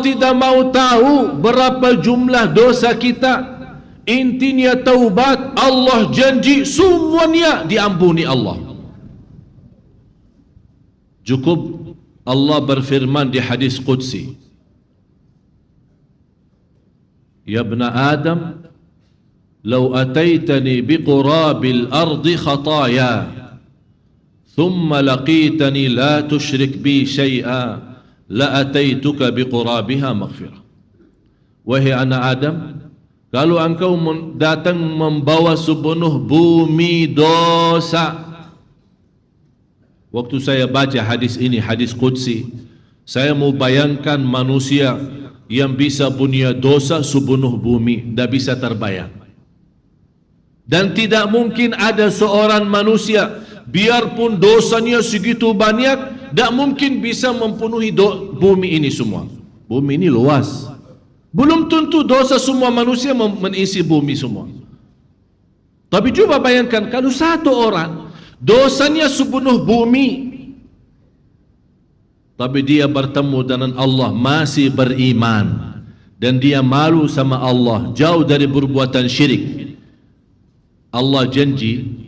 tidak mau tahu berapa jumlah dosa kita. Intinya taubat, Allah janji semuanya diampuni Allah. Cukup Allah berfirman di hadis Qudsi, Ya ibn Adam, law ataitani biqurabil ardi khataya, thumma laqitani la tushrik bi syai'a, la ataituka biqurabiha maghfirah. Wahai anak Adam, kalau engkau datang membawa sepenuh bumi dosa. Waktu saya baca hadis ini, hadis Qudsi, saya mau bayangkan manusia yang bisa punya dosa sepenuh bumi, tidak bisa terbayang. Dan tidak mungkin ada seorang manusia, biarpun dosanya segitu banyak, tidak mungkin bisa mempenuhi bumi ini semua. Bumi ini luas. Belum tentu dosa semua manusia mengisi bumi semua. Tapi coba bayangkan kalau satu orang dosanya sepenuh bumi, tapi dia bertemu dengan Allah masih beriman dan dia malu sama Allah, jauh dari perbuatan syirik. Allah janji,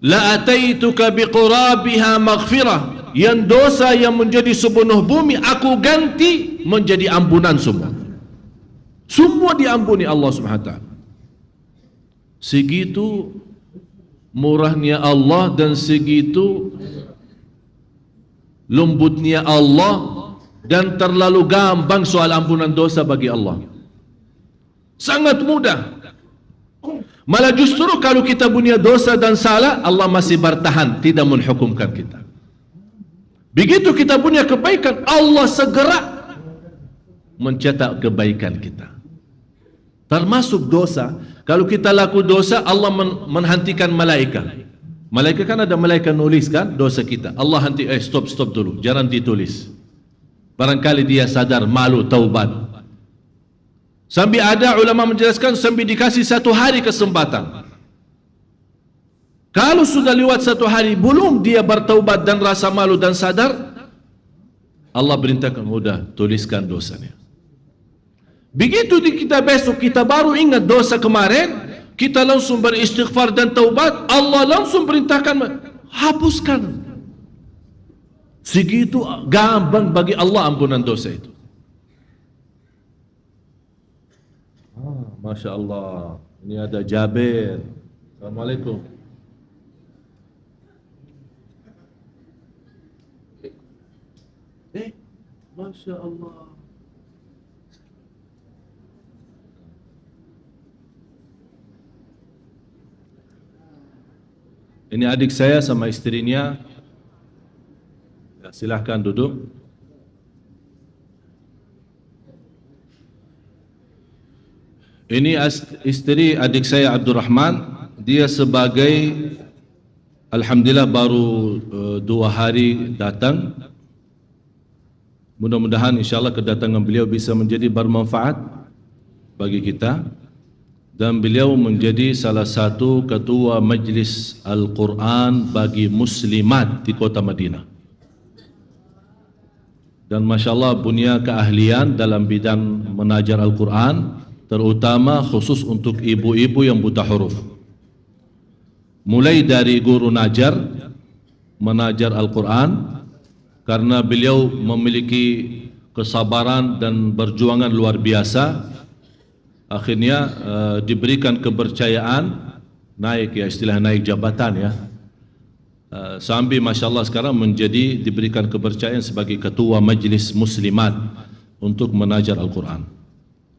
la ataituka biqurabiha maghfirah, yang dosa yang menjadi sepenuh bumi aku ganti menjadi ampunan semua. Semua diampuni Allah SWT. Segitu murahnya Allah dan segitu lembutnya Allah, dan terlalu gampang soal ampunan dosa bagi Allah. Sangat mudah. Malah justru kalau kita punya dosa dan salah, Allah masih bertahan, tidak menghukumkan kita. Begitu kita punya kebaikan, Allah segera mencetak kebaikan kita. Termasuk dosa. Kalau kita laku dosa, Allah menghentikan malaikat. Malaikat kan ada malaikat nulis kan dosa kita. Allah henti, stop dulu, jangan ditulis. Barangkali dia sadar, malu, taubat. Sampai ada ulama menjelaskan, sampai dikasih 1 hari kesempatan. Kalau sudah lewat 1 hari, belum dia bertaubat dan rasa malu dan sadar, Allah perintahkan, sudah tuliskan dosanya. Begitu kita besok, kita baru ingat dosa kemarin, kita langsung beristighfar dan taubat, Allah langsung perintahkan, hapuskan. Segitu gampang bagi Allah ampunan dosa itu. Masya Allah. Ini ada Jabir. Assalamualaikum. Masya Allah. Ini adik saya sama istrinya. Ya, silahkan duduk. Ini istri adik saya Abdul Rahman. Dia sebagai, alhamdulillah baru 2 hari datang. Mudah-mudahan insyaAllah kedatangan beliau bisa menjadi bermanfaat bagi kita. Dan beliau menjadi salah satu ketua majlis Al-Quran bagi muslimat di kota Madinah. Dan Masya Allah punya keahlian dalam bidang menajar Al-Quran, terutama khusus untuk ibu-ibu yang buta huruf. Mulai dari guru najar, menajar Al-Quran, karena beliau memiliki kesabaran dan perjuangan luar biasa, akhirnya diberikan kepercayaan, naik ya, istilah naik jabatan ya, sampai Masya Allah sekarang diberikan kepercayaan sebagai ketua majlis muslimat untuk menajar Al-Quran.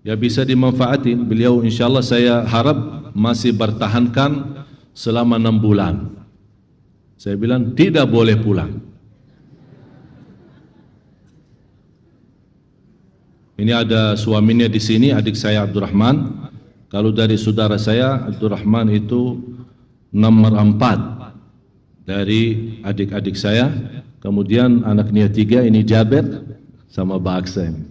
Ya, bisa dimanfaatin beliau, insya Allah saya harap masih bertahankan selama 6 bulan. Saya bilang tidak boleh pulang. Ini ada suaminya di sini, adik saya Abdul Rahman. Kalau dari saudara saya Abdul Rahman itu nomor 4 dari adik-adik saya. Kemudian anaknya 3 ini Jabir sama Baksa ini.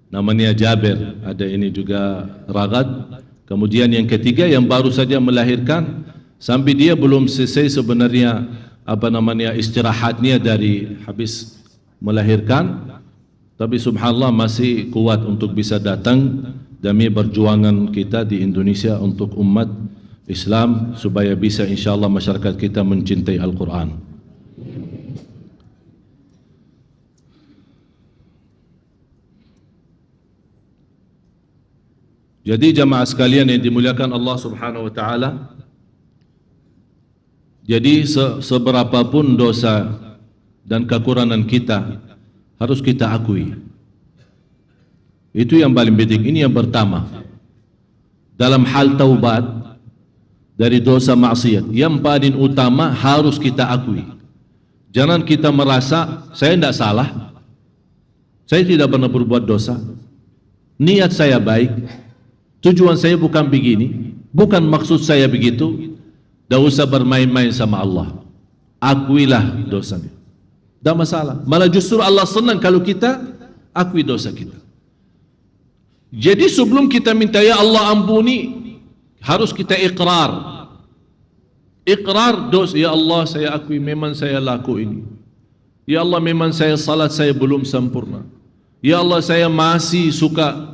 Namanya Jabir. Ada ini juga Ragad. Kemudian yang ketiga yang baru saja melahirkan, sampai dia belum selesai sebenarnya istirahatnya dari habis melahirkan. Tapi subhanallah masih kuat untuk bisa datang demi perjuangan kita di Indonesia untuk umat Islam supaya bisa insyaAllah masyarakat kita mencintai Al-Quran. Jadi jamaah sekalian yang dimuliakan Allah Subhanahu wa taala, jadi seberapapun dosa dan kekurangan kita harus kita akui. Itu yang paling penting. Ini yang pertama. Dalam hal taubat dari dosa maksiat, yang paling utama harus kita akui. Jangan kita merasa saya tidak salah, saya tidak pernah berbuat dosa, niat saya baik, tujuan saya bukan begini, bukan maksud saya begitu. Tak usah bermain-main sama Allah. Akuilah dosanya. Tak masalah. Malah justru Allah senang kalau kita akui dosa kita. Jadi sebelum kita minta ya Allah ampuni, harus kita iqrar. Iqrar dosa. Ya Allah, saya akui memang saya laku ini. Ya Allah, memang saya salat saya belum sempurna. Ya Allah, saya masih suka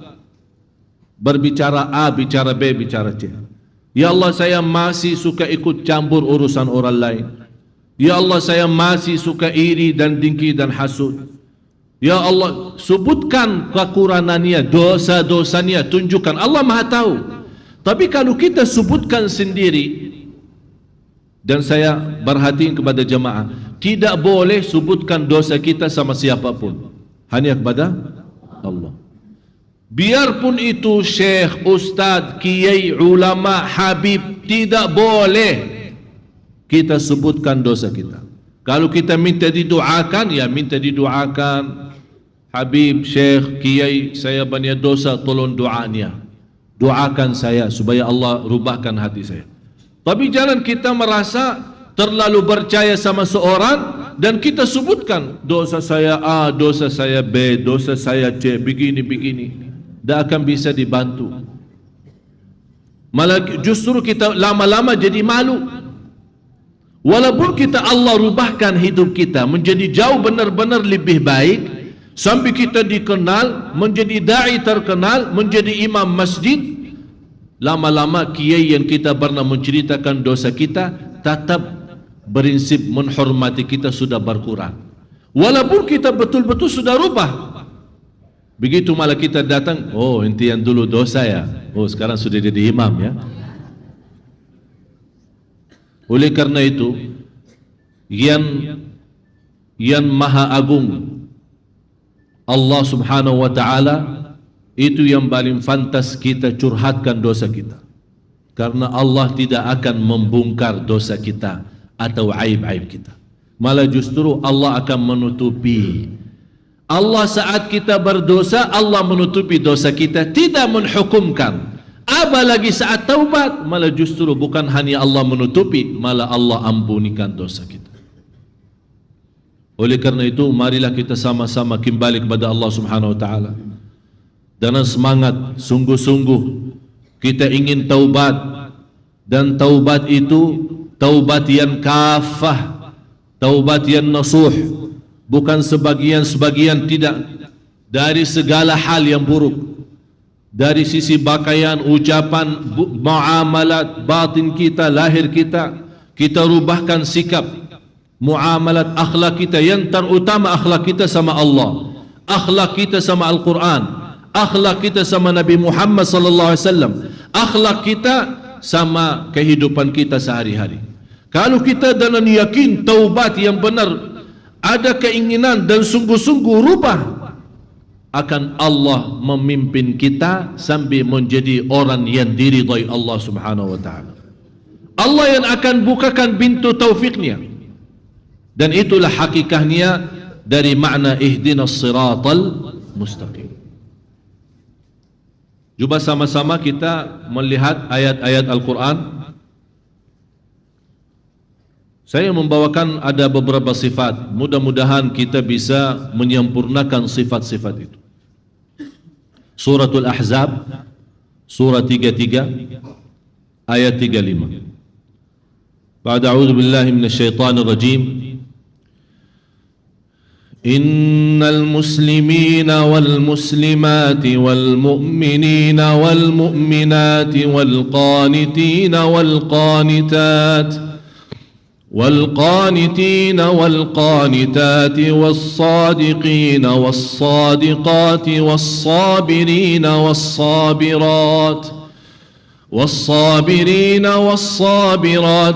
berbicara A, bicara B, bicara C. Ya Allah, saya masih suka ikut campur urusan orang lain. Ya Allah, saya masih suka iri dan dengki dan hasud. Ya Allah, sebutkan kekurangannya, dosa-dosanya, tunjukkan. Allah Maha tahu. Tapi kalau kita sebutkan sendiri, dan saya berhati kepada jemaah, tidak boleh sebutkan dosa kita sama siapapun, hanya kepada Allah. Biarpun itu syekh, ustaz, kiai, ulama, habib, tidak boleh kita sebutkan dosa kita. Kalau kita minta didoakan, ya minta didoakan. Habib, syekh, kiai, saya banyak dosa, tolong doanya. Doakan saya supaya Allah rubahkan hati saya. Tapi jangan kita merasa terlalu percaya sama seorang dan kita sebutkan dosa saya A, dosa saya B, dosa saya C, begini-begini. Tak akan bisa dibantu. Malah justru kita lama-lama jadi malu. Walaupun kita Allah rubahkan hidup kita menjadi jauh benar-benar lebih baik, sampai kita dikenal, menjadi da'i terkenal, menjadi imam masjid, lama-lama kiai yang kita pernah menceritakan dosa kita tetap prinsip menghormati kita sudah berkurang. Walaupun kita betul-betul sudah rubah. Begitu malah kita datang, oh inti yang dulu dosa ya, oh sekarang sudah jadi imam ya. Oleh karena itu, yang maha agung Allah Subhanahu wa ta'ala, itu yang paling fantas kita curhatkan dosa kita. Karena Allah tidak akan membongkar dosa kita atau aib-aib kita. Malah justru Allah akan menutupi. Allah saat kita berdosa, Allah menutupi dosa kita, tidak menghukumkan. Apalagi saat taubat, malah justru bukan hanya Allah menutupi, malah Allah ampunikan dosa kita. Oleh karena itu, marilah kita sama-sama kembali kepada Allah Subhanahu wa ta'ala. Dan semangat, sungguh-sungguh kita ingin taubat. Dan taubat itu taubat yang kafah, taubat yang nasuh, bukan sebagian-sebagian, tidak. Dari segala hal yang buruk, dari sisi pakaian, ucapan, muamalat, batin kita, lahir kita, kita rubahkan sikap, muamalat, akhlak kita. Yang terutama akhlak kita sama Allah, akhlak kita sama Al-Quran, akhlak kita sama Nabi Muhammad sallallahu alaihi wasallam, akhlak kita sama kehidupan kita sehari-hari. Kalau kita dengan yakin taubat yang benar, ada keinginan dan sungguh-sungguh rubah, akan Allah memimpin kita sampai menjadi orang yang diridai Allah Subhanahu wa ta'ala. Allah yang akan bukakan pintu taufiknya. Dan itulah hakikahnya dari makna ihdinas siratal mustaqim. Cuba sama-sama kita melihat ayat-ayat Al-Quran. Saya membawakan ada beberapa sifat. Mudah-mudahan kita bisa menyempurnakan sifat-sifat itu. Suratul Ahzab, surah 33, ayat 35. Ba'da a'udzu billahi minasyaitonir rajim. إن المسلمين والمسلمات والمؤمنين والمؤمنات والقانتين والقانتات والصادقين والصادقات والصابرين والصابرات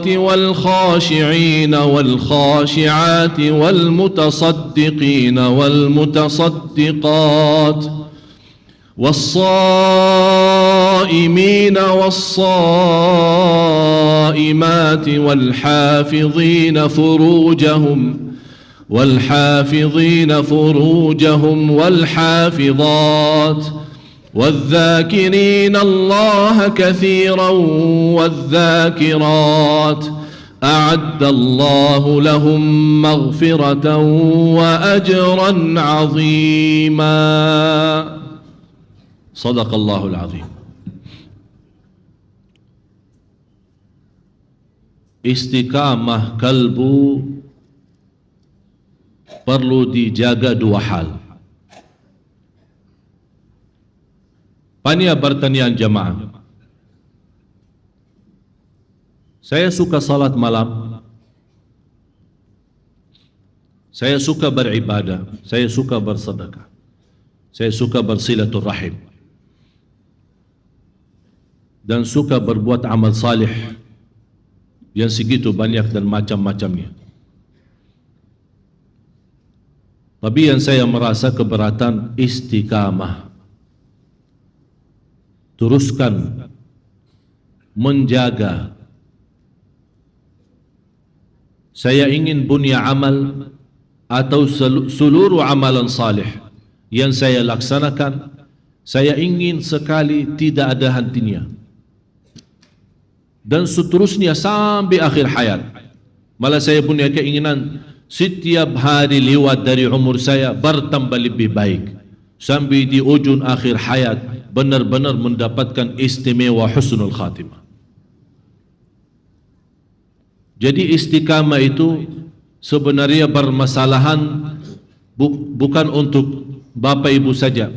والخاشعين والخاشعات والمتصدقين والمتصدقات والصائمين والصائمات والحافظين فروجهم والحافظات والذاكرين الله كثيرا والذاكرات أعد الله لهم مغفرة وأجرا عظيما. صدق الله العظيم. Istiqamah kalbu perlu dijaga dua hal. Panitia pertanian jamaah, saya suka salat malam, saya suka beribadah, saya suka bersedekah, saya suka bersilaturahim, dan suka berbuat amal salih yang segitu banyak dan macam-macamnya. Tapi yang saya merasa keberatan istiqamah. Teruskan menjaga. Saya ingin bunya amal atau seluruh amalan salih yang saya laksanakan, saya ingin sekali tidak ada hentinya, dan seterusnya sampai akhir hayat. Malah saya punya keinginan setiap hari lewat dari umur saya bertambah lebih baik, sampai di ujung akhir hayat benar-benar mendapatkan istimewa husnul khatimah. Jadi istiqamah itu sebenarnya permasalahan bukan untuk bapak ibu saja.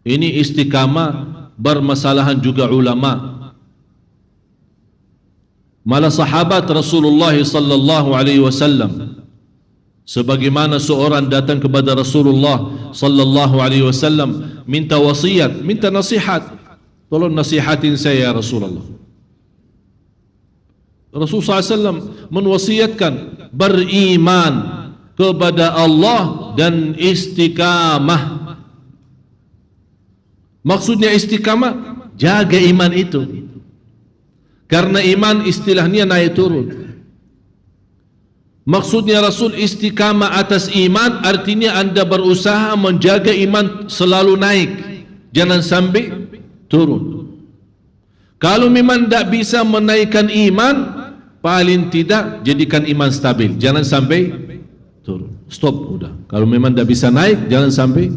Ini istiqamah bermasalahan juga ulama. Malah sahabat Rasulullah sallallahu alaihi wasallam, sebagaimana seorang datang kepada Rasulullah sallallahu alaihi wasallam minta wasiat, minta nasihat, tolong nasihatin saya ya Rasulullah. Rasulullah SAW menwasiatkan beriman kepada Allah dan istiqamah. Maksudnya istiqamah, jaga iman itu, karena iman istilahnya naik turun. Maksudnya Rasul istiqamah atas iman artinya anda berusaha menjaga iman selalu naik, jangan sampai turun. Kalau memang tidak bisa menaikkan iman, paling tidak jadikan iman stabil, jangan sampai turun. Stop, udah. Kalau memang tidak bisa naik, jangan sampai.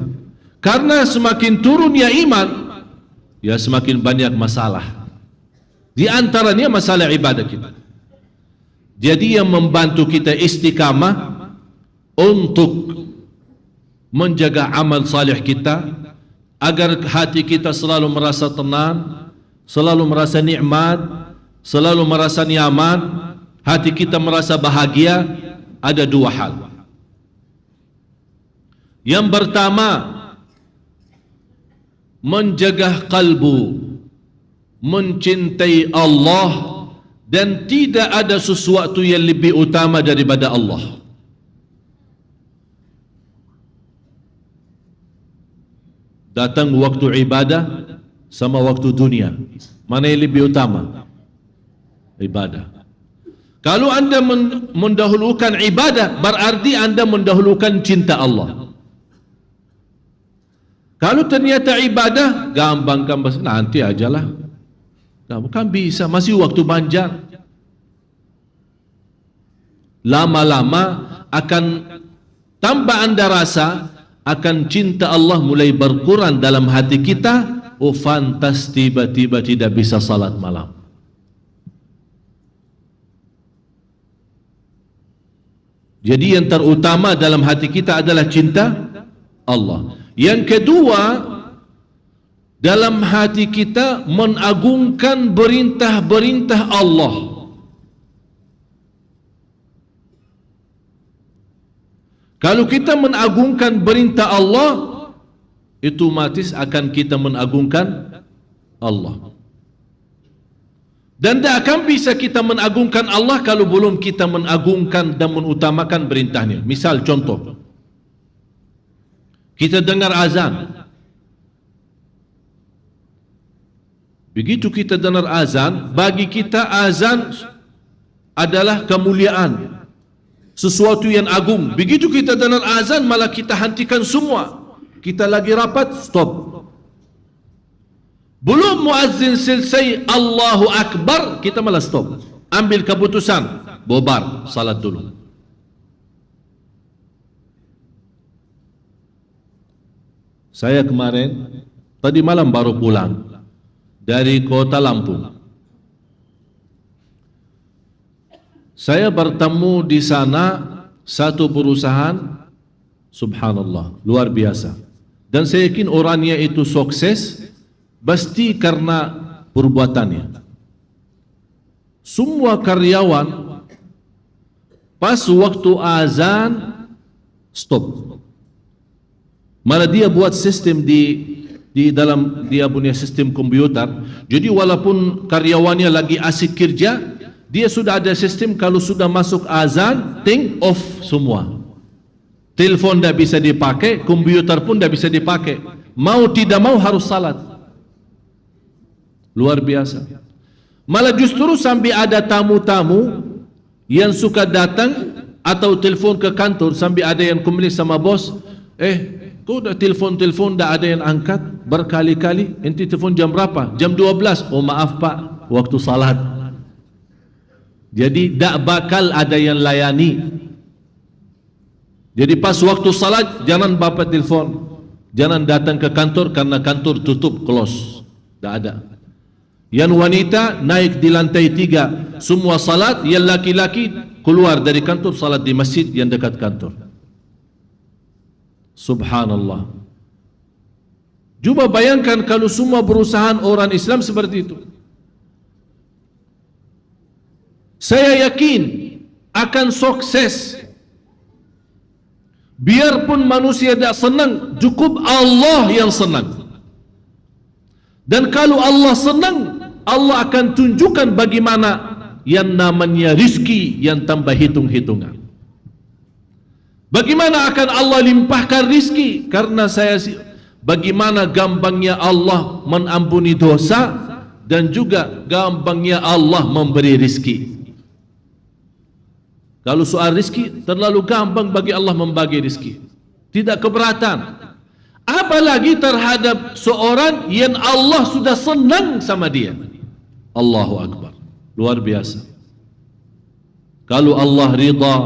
Karena semakin turun ya iman, ya semakin banyak masalah. Di antaranya masalah ibadah kita. Jadi yang membantu kita istiqamah untuk menjaga amal salih kita, agar hati kita selalu merasa tenang, selalu merasa nikmat, selalu merasa nyaman, hati kita merasa bahagia, ada dua hal. Yang pertama, menjaga kalbu, mencintai Allah, dan tidak ada sesuatu yang lebih utama daripada Allah. Datang waktu ibadah sama waktu dunia, mana yang lebih utama? Ibadah. Kalau anda mendahulukan ibadah, berarti anda mendahulukan cinta Allah. Kalau ternyata ibadah gampang, nanti ajalah, kan bisa, masih waktu panjang. Lama-lama akan tambah anda rasa akan cinta Allah mulai berkurang dalam hati kita. Oh fantas, tiba-tiba tidak bisa salat malam. Jadi yang terutama dalam hati kita adalah cinta Allah. Yang kedua, dalam hati kita mengagungkan perintah-perintah Allah. Kalau kita mengagungkan perintah Allah, itu otomatis akan kita mengagungkan Allah. Dan tak akan bisa kita mengagungkan Allah kalau belum kita mengagungkan dan mengutamakan perintahnya. Misal contoh, kita dengar azan. Begitu kita dengar azan, bagi kita azan adalah kemuliaan, sesuatu yang agung. Begitu kita dengar azan, malah kita hentikan semua. Kita lagi rapat, stop. Belum muazzin selesai Allahu Akbar, kita malah stop. Ambil keputusan, bobar, salat dulu. Saya kemarin, tadi malam baru pulang dari kota Lampung. Saya bertemu di sana satu perusahaan, subhanallah, luar biasa. Dan saya yakin orangnya itu sukses, pasti karena perbuatannya. Semua karyawan pas waktu azan stop. Malah dia buat sistem di dalam dia punya sistem komputer. Jadi walaupun karyawannya lagi asik kerja, dia sudah ada sistem kalau sudah masuk azan, ting off semua. Telepon tidak bisa dipakai, komputer pun tidak bisa dipakai. Mau tidak mau harus salat. Luar biasa. Malah justru sampai ada tamu-tamu yang suka datang atau telefon ke kantor, sampai ada yang komplain sama bos, kau dah telefon-telefon dah ada yang angkat berkali-kali, enti telefon jam berapa? Jam 12. Oh maaf pak, waktu salat. Jadi tak bakal ada yang layani. Jadi pas waktu salat jangan bapak telefon, jangan datang ke kantor karena kantor tutup, close, tak ada. Yang wanita naik di lantai 3 semua salat, yang laki-laki keluar dari kantor salat di masjid yang dekat kantor. Subhanallah. Cuba bayangkan kalau semua perusahaan orang Islam seperti itu. Saya yakin akan sukses. Biarpun manusia tidak senang, cukup Allah yang senang. Dan kalau Allah senang, Allah akan tunjukkan bagaimana yang namanya rizki yang tanpa hitung-hitungan. Bagaimana akan Allah limpahkan rizki? Karena bagaimana gampangnya Allah mengampuni dosa dan juga gampangnya Allah memberi rizki. Kalau soal rizki, terlalu gampang bagi Allah membagi rizki. Tidak keberatan. Apalagi terhadap seorang yang Allah sudah senang sama dia. Allahu Akbar. Luar biasa. Kalau Allah ridha,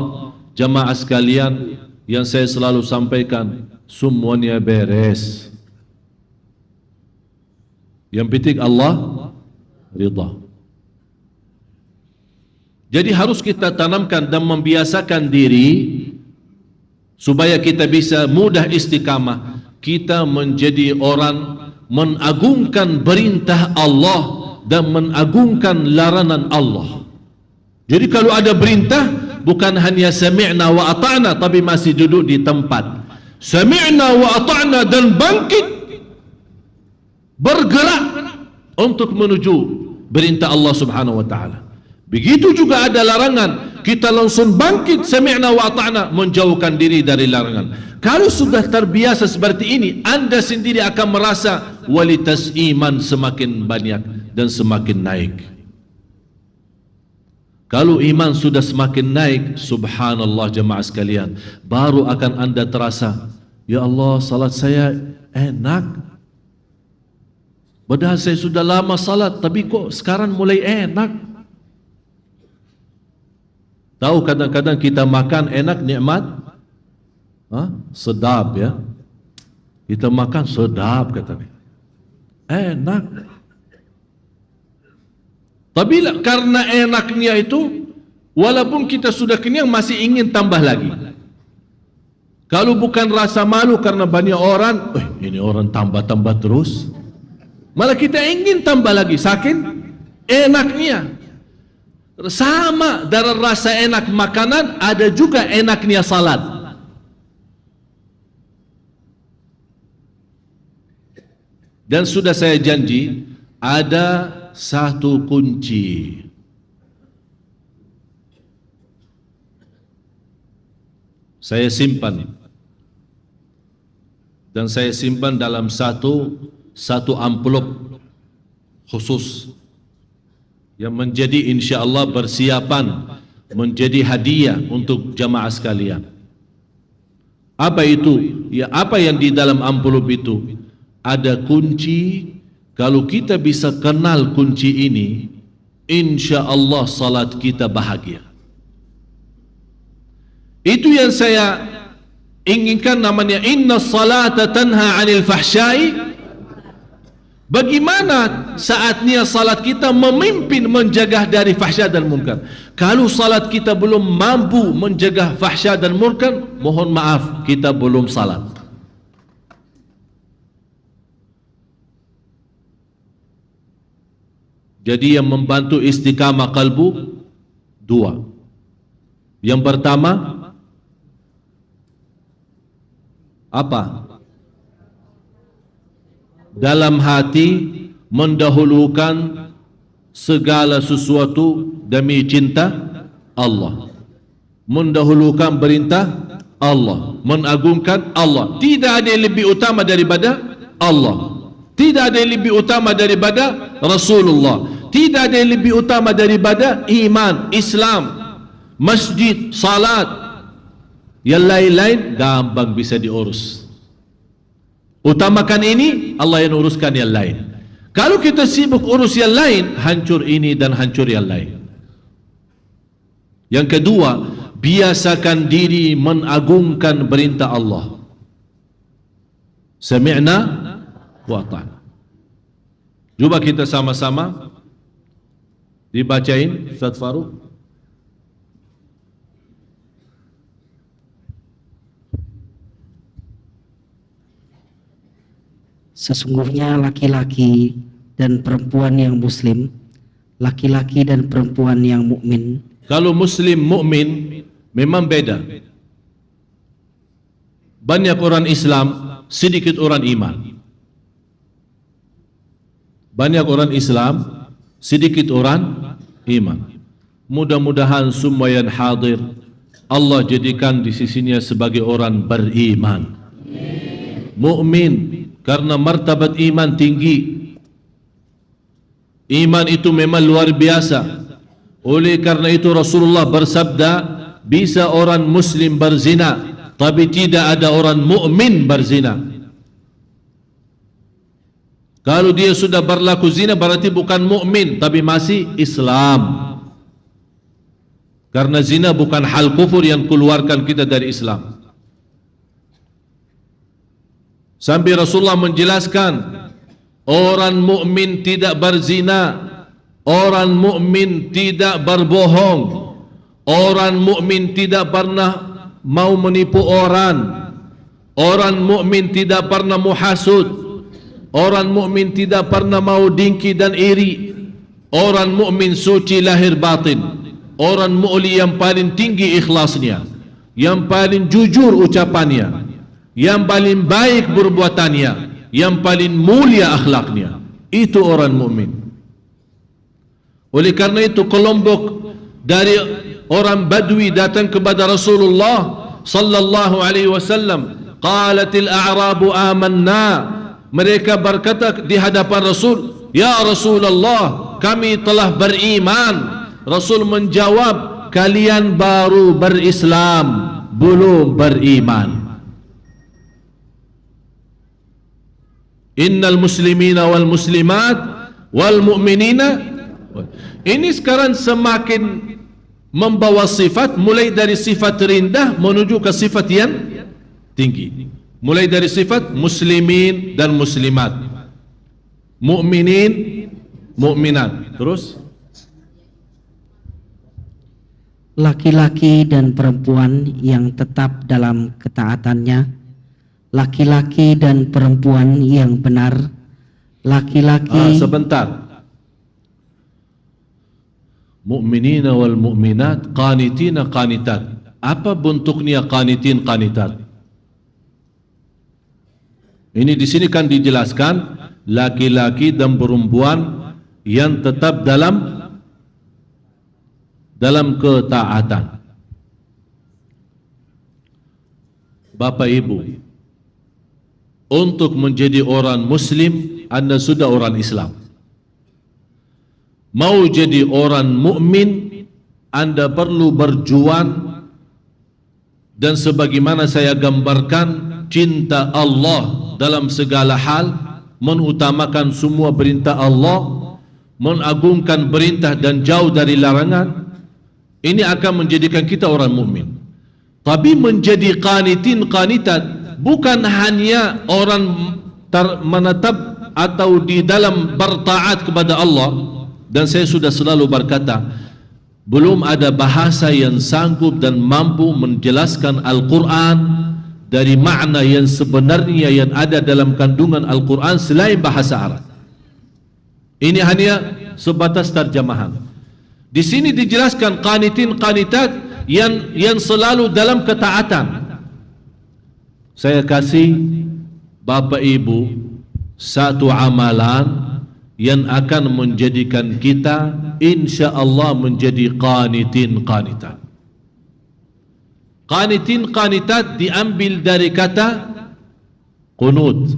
jamaah sekalian, yang saya selalu sampaikan, semuanya beres. Yang penting Allah ridha. Jadi harus kita tanamkan dan membiasakan diri supaya kita bisa mudah istiqamah. Kita menjadi orang mengagungkan perintah Allah dan mengagungkan larangan Allah. Jadi kalau ada perintah, bukan hanya sami'na wa ata'na, tapi masih duduk di tempat. Sami'na wa ata'na dan bangkit, bergerak untuk menuju perintah Allah subhanahu wa ta'ala. Begitu juga ada larangan, kita langsung bangkit, sami'na wa ata'na, menjauhkan diri dari larangan. Kalau sudah terbiasa seperti ini, anda sendiri akan merasa kualitas iman semakin banyak dan semakin naik. Kalau iman sudah semakin naik, subhanallah jemaah sekalian, baru akan anda terasa, ya Allah, salat saya enak. Padahal saya sudah lama salat, tapi kok sekarang mulai enak. Tahu kadang-kadang kita makan enak, nikmat, sedap ya. Kita makan sedap katanya, enak. Tapi karena enaknya itu, Walaupun kita sudah kenyang masih ingin tambah lagi. Kalau bukan rasa malu karena banyak orang, ini orang tambah-tambah terus. Malah kita ingin tambah lagi, saking enaknya. Sama dari rasa enak makanan, ada juga enaknya salat. Dan sudah saya janji, ada satu kunci. Saya simpan. Dan saya simpan dalam satu amplop khusus yang menjadi insya-Allah persiapan menjadi hadiah untuk jamaah sekalian. Apa itu? Ya, apa yang di dalam amplop itu? Ada kunci. Kalau kita bisa kenal kunci ini, insya-Allah salat kita bahagia. Itu yang saya inginkan, namanya inna salata tanha 'anil fahsya'i. Bagaimana saatnya salat kita memimpin menjaga dari fahsya dan munkar. Kalau salat kita belum mampu menjaga fahsya dan munkar, mohon maaf, kita belum salat. Jadi yang membantu istiqamah kalbu dua. Yang pertama apa? Dalam hati mendahulukan segala sesuatu demi cinta Allah. Mendahulukan perintah Allah, mengagungkan Allah. Tidak ada yang lebih utama daripada Allah. Tidak ada yang lebih utama daripada Rasulullah. Tidak ada yang lebih utama daripada iman, Islam, masjid, salat. Yang lain-lain gampang bisa diurus. Utamakan ini, Allah yang uruskan yang lain. Kalau kita sibuk urus yang lain, hancur ini dan hancur yang lain. Yang kedua, biasakan diri mengagungkan perintah Allah. Sami'na wa ta'na. Cuba kita sama-sama dibacain Ustaz Farouk. Sesungguhnya laki-laki dan perempuan yang muslim, laki-laki dan perempuan yang mukmin. Kalau muslim mukmin memang beda. Banyak orang Islam, sedikit orang iman. Banyak orang Islam, sedikit orang iman. Mudah-mudahan semua yang hadir Allah jadikan di sisinya sebagai orang beriman, mukmin. Karena martabat iman tinggi. Iman itu memang luar biasa. Oleh karena itu Rasulullah bersabda, bisa orang muslim berzina, tapi tidak ada orang mukmin berzina. Kalau dia sudah berlaku zina berarti bukan mukmin, tapi masih Islam. Karena zina bukan hal kufur yang keluarkan kita dari Islam. Sampai Rasulullah menjelaskan, orang mukmin tidak berzina, orang mukmin tidak berbohong, orang mukmin tidak pernah mau menipu orang, orang mukmin tidak pernah muhasud, orang mukmin tidak pernah mau dengki dan iri, orang mukmin suci lahir batin, orang mukmin yang paling tinggi ikhlasnya, yang paling jujur ucapannya, yang paling baik perbuatannya, yang paling mulia akhlaknya. Itu orang mukmin. Oleh karena itu kelompok dari orang Badui datang kepada Rasulullah sallallahu alaihi wasallam, qalatil a'rabu amanna. Mereka berkata di hadapan Rasul, ya Rasulullah, kami telah beriman. Rasul menjawab, kalian baru berislam, belum beriman. Innal muslimina wal muslimat wal mu'minina. Ini sekarang semakin membawa sifat, mulai dari sifat rendah menuju ke sifat yang tinggi. Mulai dari sifat muslimin dan muslimat, mu'minin, mu'minat. Terus laki-laki dan perempuan yang tetap dalam ketaatannya, laki-laki dan perempuan yang benar, laki-laki Sebentar. Mu'minina wal mu'minat, qanitina qanitat. Apa bentuknya qanitin qanitat? Ini di sini kan dijelaskan laki-laki dan perempuan yang tetap dalam ketaatan. Bapak Ibu, untuk menjadi orang Muslim, Anda sudah orang Islam. Mau jadi orang mukmin, Anda perlu berjuang, dan sebagaimana saya gambarkan, cinta Allah dalam segala hal, mengutamakan semua perintah Allah, mengagungkan perintah dan jauh dari larangan. Ini akan menjadikan kita orang mukmin. Tapi menjadi qanitin qanitat bukan hanya orang menetap atau di dalam bertaat kepada Allah. Dan saya sudah selalu berkata, belum ada bahasa yang sanggup dan mampu menjelaskan Al-Quran dari makna yang sebenarnya yang ada dalam kandungan Al-Quran selain bahasa Arab. Ini hanya sebatas terjemahan. Di sini dijelaskan qanitin qanitat yang selalu dalam ketaatan. Saya kasih Bapak Ibu satu amalan yang akan menjadikan kita insya-Allah menjadi qanitin qanitat. Qanitin qanitat diambil dari kata qunut.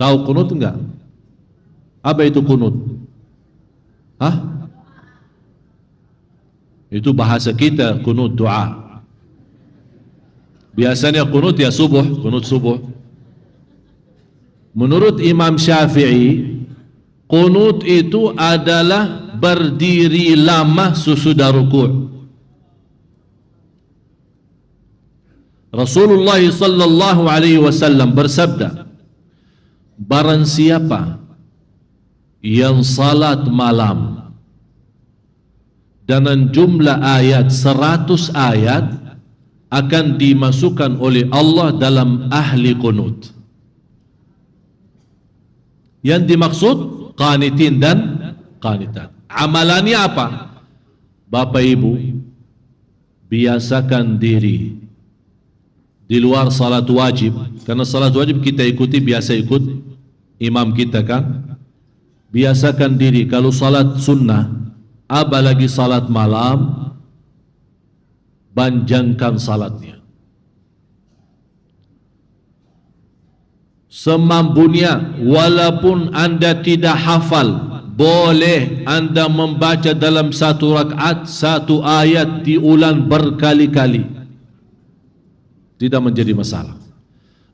Tahu qunut enggak? Apa itu qunut? Itu bahasa kita, qunut doa. Biasanya qunut ya subuh, qunut subuh. Menurut Imam Syafi'i, qunut itu adalah berdiri lama sesudah rukuk. Rasulullah sallallahu alaihi wasallam bersabda, barang siapa yang salat malam dengan jumlah ayat 100 ayat akan dimasukkan oleh Allah dalam ahli qunut. Yang dimaksud qanitin dan qanitat. Amalannya apa? Bapak Ibu, biasakan diri di luar salat wajib, karena salat wajib kita ikuti, biasa ikut imam kita kan. Biasakan diri kalau salat sunnah, apalagi salat malam, panjangkan salatnya semampunya. Walaupun anda tidak hafal, boleh anda membaca dalam satu rakaat satu ayat diulang berkali-kali, tidak menjadi masalah.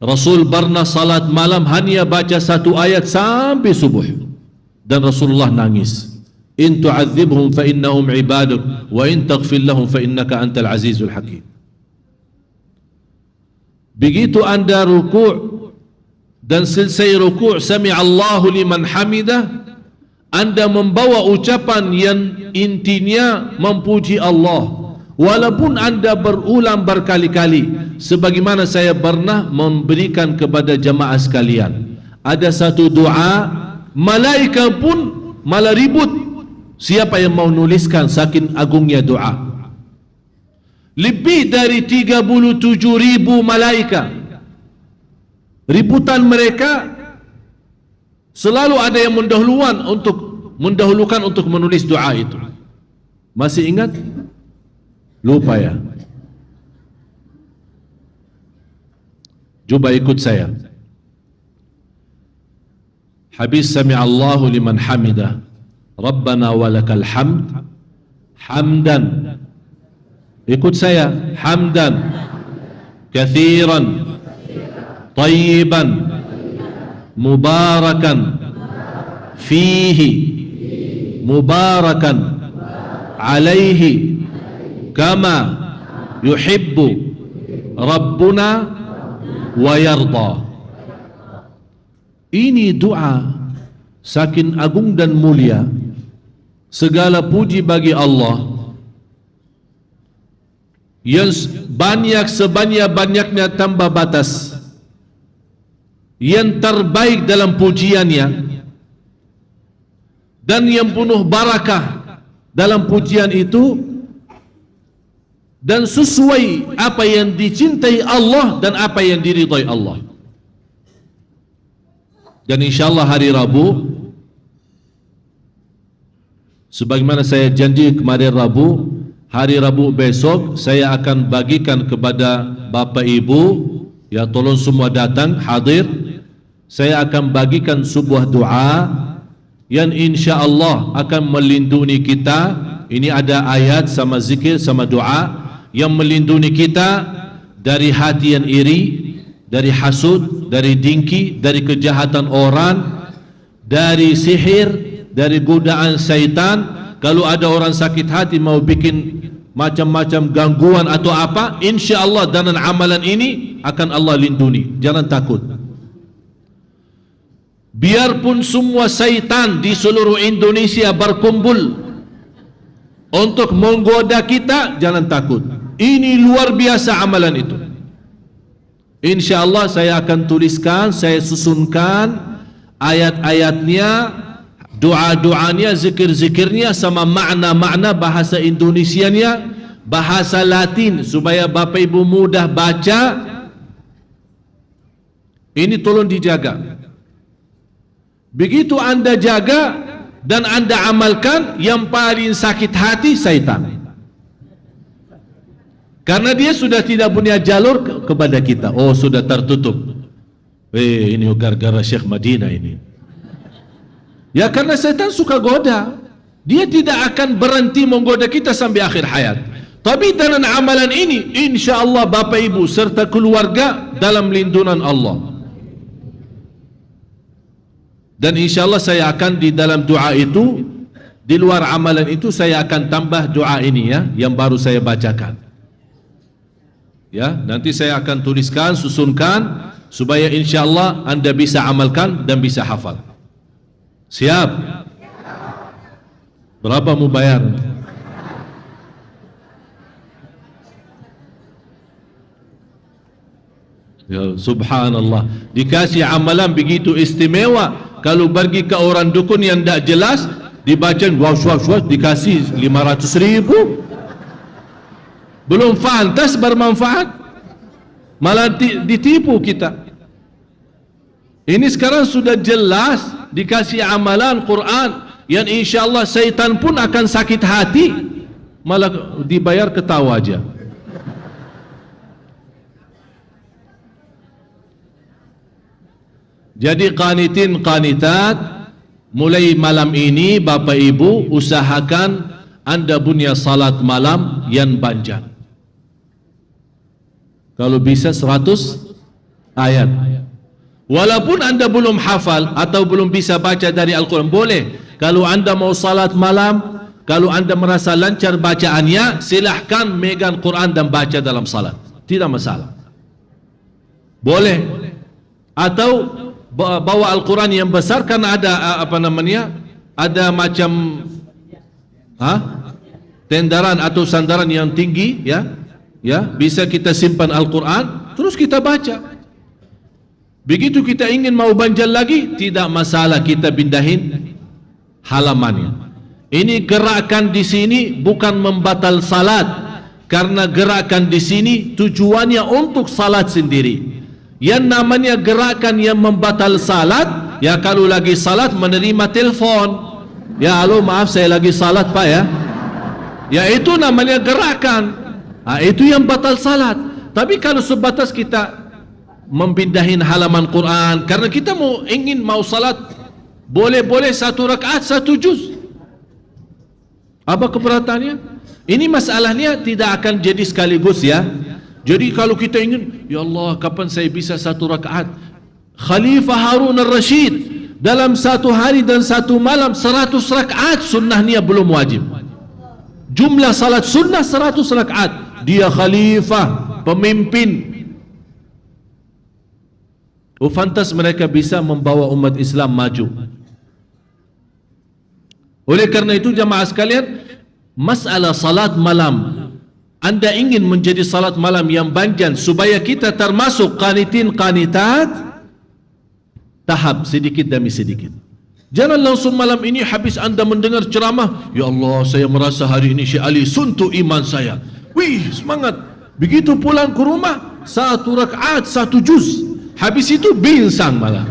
Rasul pernah salat malam hanya baca satu ayat sampai subuh, dan Rasulullah nangis. In tu'adzibhum fa innahum ibaduk wa in taghfir lahum fa innaka antal azizul hakim. Begitu anda ruku' dan selesai ruku' sami'allahu liman hamidah, anda membawa ucapan yang intinya memuji Allah, walaupun anda berulang berkali-kali. Sebagaimana saya pernah memberikan kepada jamaah sekalian, ada satu doa, malaikat pun malah ribut siapa yang mau nuliskan saking agungnya doa. Lebih dari 37,000 malaikat, ributan mereka, selalu ada yang mendahulukan untuk menulis doa itu. Masih ingat? Lupa ya? Coba ikut saya. Habis sami'allahu liman hamidah, Rabbana walakal hamd, hamdan. Ikut saya, hamdan kathiran tayyiban mubarakan fihi mubarakan alaihi kama yuhibbu Rabbuna wa yarda. Ini doa saking agung dan mulia. Segala puji bagi Allah yang banyak sebanyak-banyaknya tanpa batas, yang terbaik dalam pujiannya, dan yang penuh barakah dalam pujian itu, dan sesuai apa yang dicintai Allah dan apa yang diridhai Allah. Dan insyaAllah hari Rabu, sebagaimana saya janji kemarin Rabu, hari Rabu besok saya akan bagikan kepada Bapak Ibu, ya tolong semua datang hadir. Saya akan bagikan sebuah doa yang insya-Allah akan melindungi kita. Ini ada ayat sama zikir sama doa yang melindungi kita dari hati yang iri, dari hasud, dari dengki, dari kejahatan orang, dari sihir, dari godaan syaitan. Kalau ada orang sakit hati mau bikin macam-macam gangguan atau apa, insya-Allah dengan amalan ini akan Allah lindungi. Jangan takut. Biarpun semua syaitan di seluruh Indonesia berkumpul untuk menggoda kita, jangan takut. Ini luar biasa amalan itu. InsyaAllah saya akan tuliskan, saya susunkan ayat-ayatnya, doa-doanya, zikir-zikirnya, sama makna-makna bahasa Indonesianya, bahasa Latin, supaya Bapak Ibu mudah baca. Ini tolong dijaga. Begitu anda jaga dan anda amalkan, yang paling sakit hati syaitan. Karena dia sudah tidak punya jalur kepada kita. Oh, sudah tertutup. Ini gara-gara Syekh Madinah ini. Ya, karena syaitan suka goda. Dia tidak akan berhenti menggoda kita sampai akhir hayat. Tapi dengan amalan ini, insya-Allah Bapak Ibu serta keluarga dalam lindungan Allah. Dan insya-Allah saya akan di dalam doa itu, di luar amalan itu, saya akan tambah doa ini ya, yang baru saya bacakan. Ya, nanti saya akan tuliskan, susunkan, supaya insya-Allah anda bisa amalkan dan bisa hafal. Siap? Berapa mau bayar? Ya, subhanallah. Dikasih amalan begitu istimewa. Kalau pergi ke orang dukun yang tak jelas, dibaca wash, dikasih 500.000. Belum fantas bermanfaat, malah ditipu kita. Ini sekarang sudah jelas dikasih amalan Quran yang insya-Allah syaitan pun akan sakit hati, malah dibayar ketawa aja. Jadi qanitin qanitat, mulai malam ini Bapak Ibu usahakan anda punya salat malam yang panjang. Kalau bisa 100 ayat. Walaupun anda belum hafal atau belum bisa baca dari Al-Quran, boleh. Kalau anda mau salat malam, kalau anda merasa lancar bacaannya, silahkan megang Quran dan baca dalam salat. Tidak masalah. Boleh. Atau bawa Al-Quran yang besar, karena ada ada macam tendaran atau sandaran yang tinggi, ya, bisa kita simpan Al-Quran, terus kita baca. Begitu kita ingin mau banjal lagi, tidak masalah, kita pindahin halamannya. Ini gerakan di sini bukan membatal salat, karena gerakan di sini tujuannya untuk salat sendiri. Yang namanya gerakan yang membatal salat, ya kalau lagi salat menerima telepon, ya halo maaf saya lagi salat Pak ya itu namanya gerakan. Itu yang batal salat. Tapi kalau sebatas kita mempindahin halaman Quran karena kita mau salat, boleh-boleh 1 rakaat 1 juz. Apa keberatannya? Ini masalahnya tidak akan jadi sekaligus ya. Jadi kalau kita ingin, ya Allah kapan saya bisa 1 rakaat? Khalifah Harun al-Rashid dalam 1 hari dan 1 malam 100 rakaat, sunnahnya belum wajib. Jumlah salat sunnah 100 rakaat. Dia khalifah, pemimpin. Fantas mereka bisa membawa umat Islam maju. Oleh karena itu jamaah sekalian, masalah salat malam Anda ingin menjadi salat malam yang banjan supaya kita termasuk qanitin qanitat, tahap sedikit demi sedikit. Jangan langsung malam ini habis anda mendengar ceramah, ya Allah saya merasa hari ini Syekh Ali suntuk iman saya. Wih semangat. Begitu pulang ke rumah 1 rakaat 1 juz, habis itu binsang malah.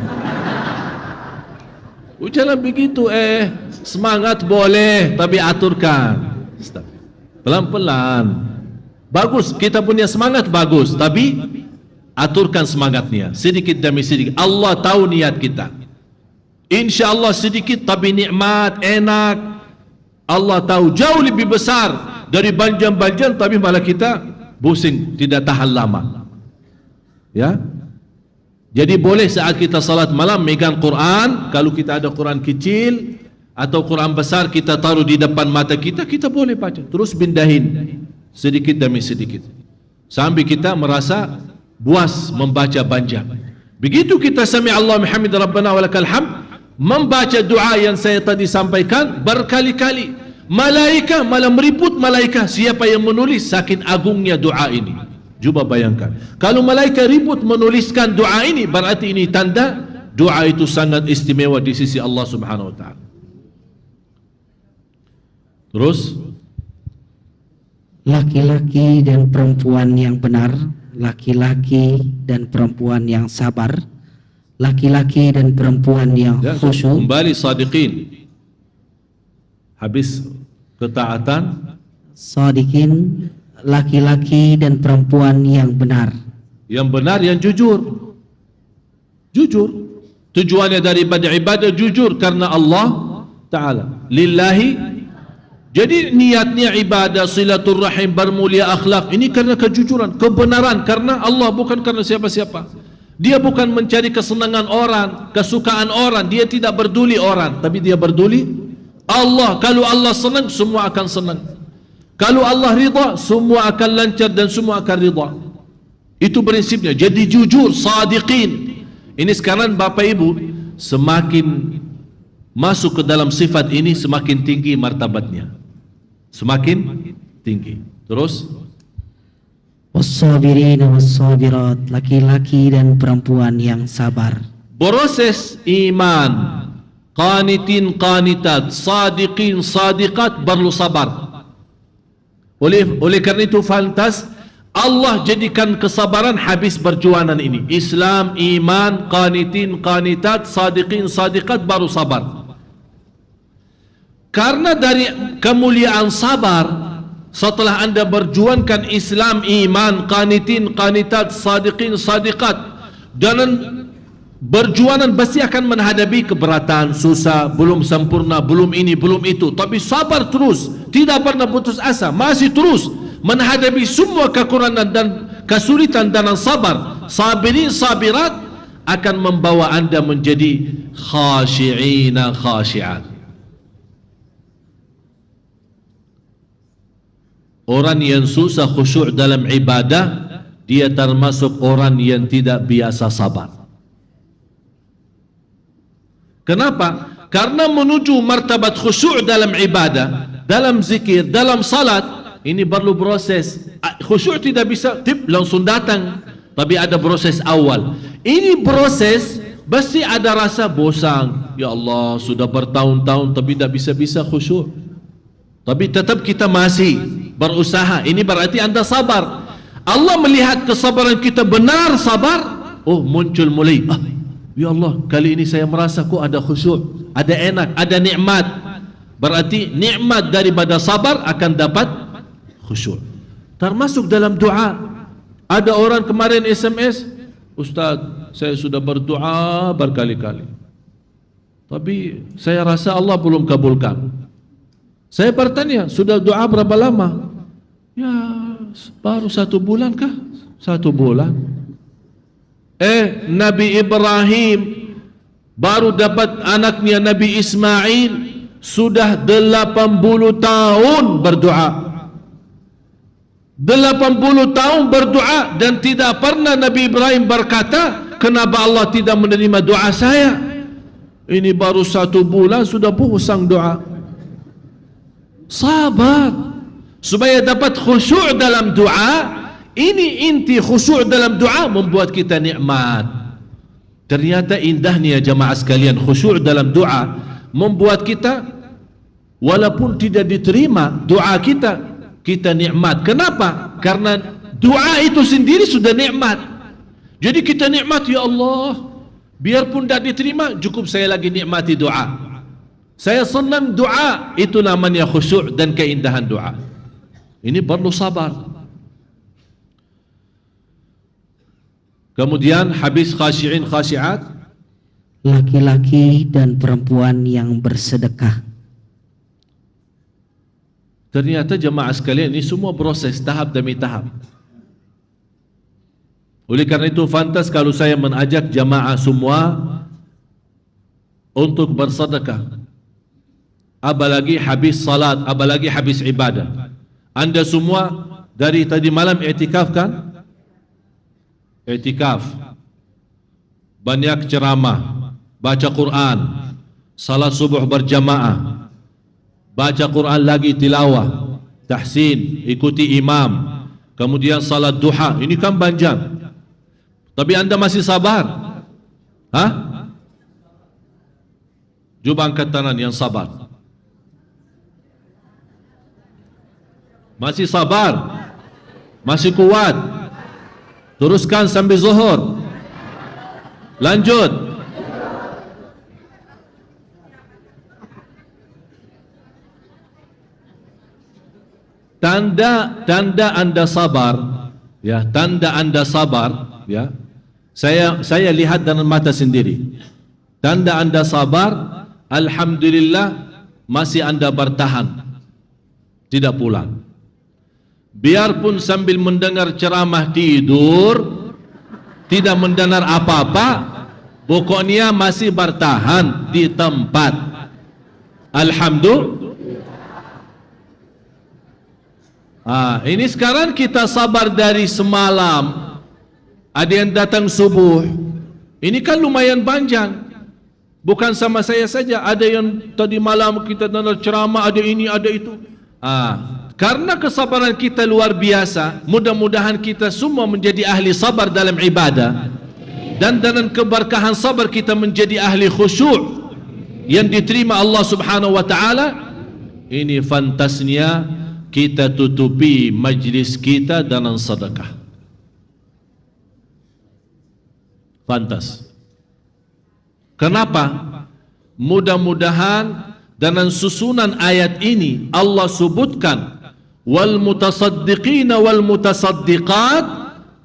Jangan begitu semangat boleh tapi aturkan. Pelan-pelan. Bagus, kita punya semangat bagus, tapi aturkan semangatnya sedikit demi sedikit. Allah tahu niat kita. InsyaAllah sedikit tapi nikmat, enak. Allah tahu jauh lebih besar dari banjan-banjan tapi malah kita pusing, tidak tahan lama. Ya. Jadi boleh saat kita salat malam megang Quran. Kalau kita ada Quran kecil atau Quran besar kita taruh di depan mata kita, kita boleh baca. Terus pindahin sedikit demi sedikit sampai kita merasa puas membaca banjar. Begitu kita sami Allah hamid rabbana walakal hamd, membaca doa yang saya tadi sampaikan berkali-kali, malaika malah meriput malaika siapa yang menulis, saking agungnya doa ini. Cuba bayangkan, kalau malaika ribut menuliskan doa ini, berarti ini tanda doa itu sangat istimewa di sisi Allah Subhanahu wa taala. Terus laki-laki dan perempuan yang benar, laki-laki dan perempuan yang sabar, laki-laki dan perempuan yang khusyuk. Kembali sadiqin. Habis ketaatan. Sadiqin, laki-laki dan perempuan yang benar. Yang benar, yang jujur. Jujur. Tujuannya daripada ibadah jujur karena Allah Ta'ala. Lillahi. Jadi niatnya ibadah, silaturrahim, bermulia akhlak, ini karena kejujuran, kebenaran, karena Allah, bukan karena siapa-siapa. Dia bukan mencari kesenangan orang, kesukaan orang, dia tidak peduli orang, tapi dia peduli Allah. Kalau Allah senang, semua akan senang. Kalau Allah ridha, semua akan lancar dan semua akan ridha. Itu prinsipnya. Jadi jujur, sadiqin. Ini sekarang Bapak Ibu semakin masuk ke dalam sifat ini, semakin tinggi martabatnya. Semakin tinggi. Terus wassabirin wassabirat, laki-laki dan perempuan yang sabar. Proses iman, qanitin qanitat, sadiqin sadiqat, perlu sabar. Oleh karena itu fantas Allah jadikan kesabaran habis perjuangan ini. Islam, iman, qanitin qanitat, sadiqin sadiqat, baru sabar. Karena dari kemuliaan sabar, setelah anda berjuangkan Islam, iman, qanitin, qanitat, sadiqin, sadiqat, dan berjuangan pasti akan menghadapi keberatan, susah, belum sempurna, belum ini, belum itu, tapi sabar terus, tidak pernah putus asa, masih terus menghadapi semua kekurangan dan kesulitan, dan sabar, sabirin, sabirat, akan membawa anda menjadi khashi'ina khashi'at. Orang yang susah khusyuk dalam ibadah, dia termasuk orang yang tidak biasa sabar. Kenapa? Karena menuju martabat khusyuk dalam ibadah, dalam zikir, dalam salat, ini perlu proses. Khusyuk tidak bisa langsung datang, tapi ada proses awal. Ini proses pasti ada rasa bosan. Ya Allah, sudah bertahun-tahun tapi tidak bisa-bisa khusyuk. Tapi tetap kita masih berusaha. Ini berarti anda sabar. Allah melihat kesabaran kita benar sabar. Oh, muncul mulai. Ya Allah, kali ini saya merasa kok ada khusyuk, ada enak, ada nikmat. Berarti nikmat daripada sabar akan dapat khusyuk. Termasuk dalam doa. Ada orang kemarin SMS, Ustaz, saya sudah berdoa berkali-kali, tapi saya rasa Allah belum kabulkan. Saya bertanya, sudah doa berapa lama? Ya, baru 1 bulan kah? 1 bulan. Nabi Ibrahim baru dapat anaknya Nabi Ismail, sudah 80 tahun berdoa. 80 tahun berdoa dan tidak pernah Nabi Ibrahim berkata, kenapa Allah tidak menerima doa saya? Ini baru 1 bulan sudah pusing doa. Sabar. supaya dapat khusyuk dalam doa. Ini inti khusyuk dalam doa, membuat kita nikmat. Ternyata indahnya jamaah sekalian, khusyuk dalam doa membuat kita walaupun tidak diterima doa kita, kita nikmat. Kenapa? Karena doa itu sendiri sudah nikmat. Jadi kita nikmat, ya Allah, biarpun tidak diterima, cukup saya lagi nikmati doa. Saya senang doa, itu namanya khusyuk dan keindahan doa. Ini perlu sabar. Kemudian habis khasyi'in khasyi'at, laki-laki dan perempuan yang bersedekah. ternyata jemaah sekalian ini semua proses tahap demi tahap. Oleh karena itu fantas kalau saya mengajak jemaah semua untuk bersedekah, apalagi habis salat, apalagi habis ibadah. Anda semua dari tadi malam i'tikaf kan? I'tikaf, banyak ceramah, baca Quran, salat subuh berjamaah, baca Quran lagi tilawah, tahsin, ikuti imam, kemudian salat duha. Ini kan panjang. Tapi anda masih sabar? Hah? Coba angkat tangan yang sabar. Masih sabar? Masih kuat? Teruskan sampai zuhur. Lanjut. Tanda anda sabar, ya, tanda anda sabar, ya. Saya lihat dengan mata sendiri. Tanda anda sabar, alhamdulillah masih anda bertahan, tidak pulang. Biarpun sambil mendengar ceramah tidur, tidak mendengar apa-apa, pokoknya masih bertahan di tempat. Alhamdulillah. Ini sekarang kita sabar dari semalam. Ada yang datang subuh. Ini kan lumayan panjang. Bukan sama saya saja, ada yang tadi malam kita dengar ceramah, ada ini, ada itu. Karena kesabaran kita luar biasa, mudah-mudahan kita semua menjadi ahli sabar dalam ibadah, dan dengan keberkahan sabar kita menjadi ahli khusyuk yang diterima Allah Subhanahu wa taala. Ini fantasnya kita tutupi majlis kita dengan sedekah. Fantas. Kenapa? Mudah-mudahan dengan susunan ayat ini Allah sebutkan wal mutasaddiqina wal mutasaddiqat,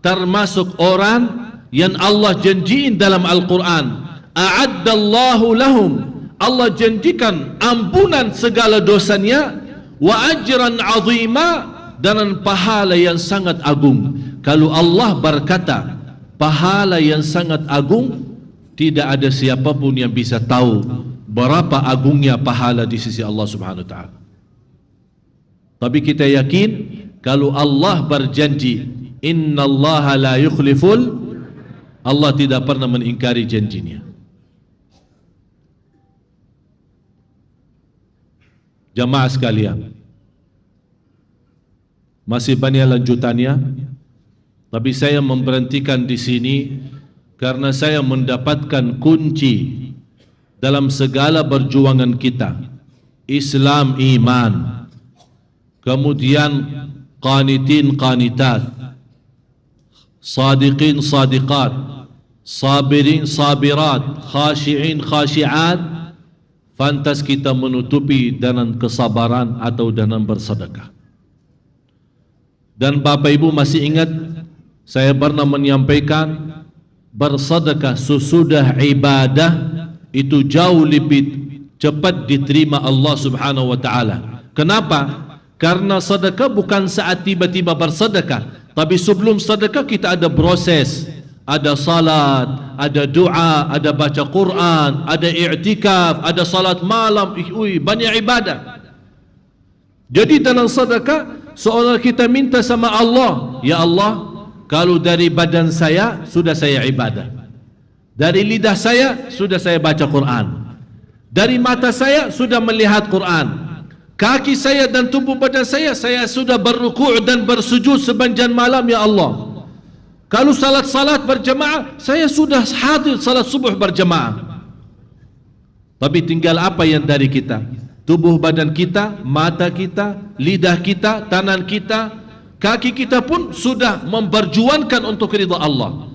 termasuk orang yang Allah janjiin dalam Al-Quran, a'addallahu lahum, Allah janjikan ampunan segala dosanya, wa ajran azima, dan pahala yang sangat agung. Kalau Allah berkata pahala yang sangat agung, tidak ada siapapun yang bisa tahu berapa agungnya pahala di sisi Allah Subhanahu wa taala. Tapi kita yakin kalau Allah berjanji, innallaha la yukhliful, Allah tidak pernah mengingkari janjinya. Jamaah sekalian, masih banyak lanjutannya, tapi saya memberhentikan di sini karena saya mendapatkan kunci dalam segala perjuangan kita. Islam, iman, kemudian qanitin, qanitat, sadiqin, sadiqat, sabirin, sabirat, khashi'in, khashi'at. Fantas kita menutupi dengan kesabaran atau dengan bersedekah. Dan Bapak Ibu masih ingat saya pernah menyampaikan, bersedekah sesudah ibadah itu jauh lebih cepat diterima Allah Subhanahu wa taala. Kenapa? Karena sedekah bukan saat tiba-tiba bersedekah, tapi sebelum sedekah kita ada proses, ada salat, ada doa, ada baca Quran, ada i'tikaf, ada salat malam, banyak ibadah. Jadi dalam sedekah seolah kita minta sama Allah, ya Allah, kalau dari badan saya sudah saya ibadah, dari lidah saya sudah saya baca Quran, dari mata saya sudah melihat Quran, Kaki saya dan tubuh badan saya sudah berrukuk dan bersujud sepanjang malam ya Allah. Kalau salat berjemaah, saya sudah hadir salat subuh berjemaah. Tapi tinggal apa yang dari kita? Tubuh badan kita, mata kita, lidah kita, tangan kita, kaki kita pun sudah memperjuangkan untuk ridha Allah.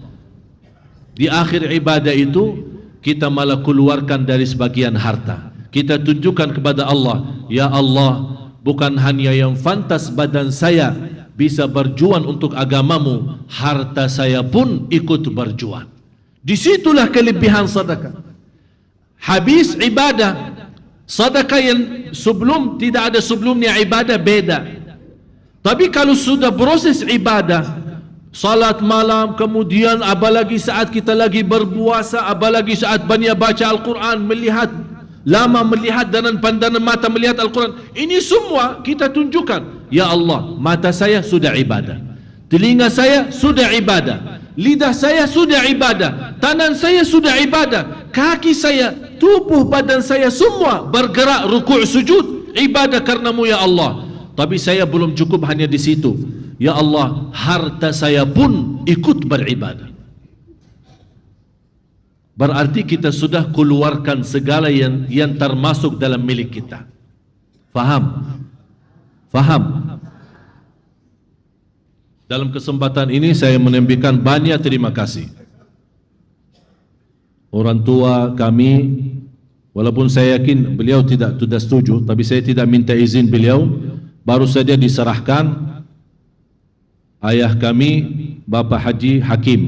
Di akhir ibadah itu, kita malah keluarkan dari sebagian harta. Kita tunjukkan kepada Allah, ya Allah, bukan hanya yang fantas badan saya bisa berjuang untuk agamamu, harta saya pun ikut berjuang. Disitulah kelebihan sedekah. Habis ibadah, sedekah yang sebelum tidak ada sebelumnya ibadah beda. Tapi kalau sudah proses ibadah, salat malam, kemudian apalagi saat kita lagi berpuasa, apalagi saat banyak baca Al-Quran, lama melihat dengan pandangan mata melihat Al-Quran, ini semua kita tunjukkan, ya Allah, mata saya sudah ibadah, telinga saya sudah ibadah, lidah saya sudah ibadah, tangan saya sudah ibadah, kaki saya, tubuh badan saya semua bergerak rukuk sujud ibadah karenamu ya Allah. Tapi saya belum cukup hanya di situ, ya Allah, harta saya pun ikut beribadah. Berarti kita sudah keluarkan segala yang termasuk dalam milik kita. Faham? Faham? Dalam kesempatan ini saya menyampaikan banyak terima kasih. Orang tua kami, walaupun saya yakin beliau tidak setuju, tapi saya tidak minta izin beliau. Baru saja diserahkan ayah kami, Bapak Haji Hakim.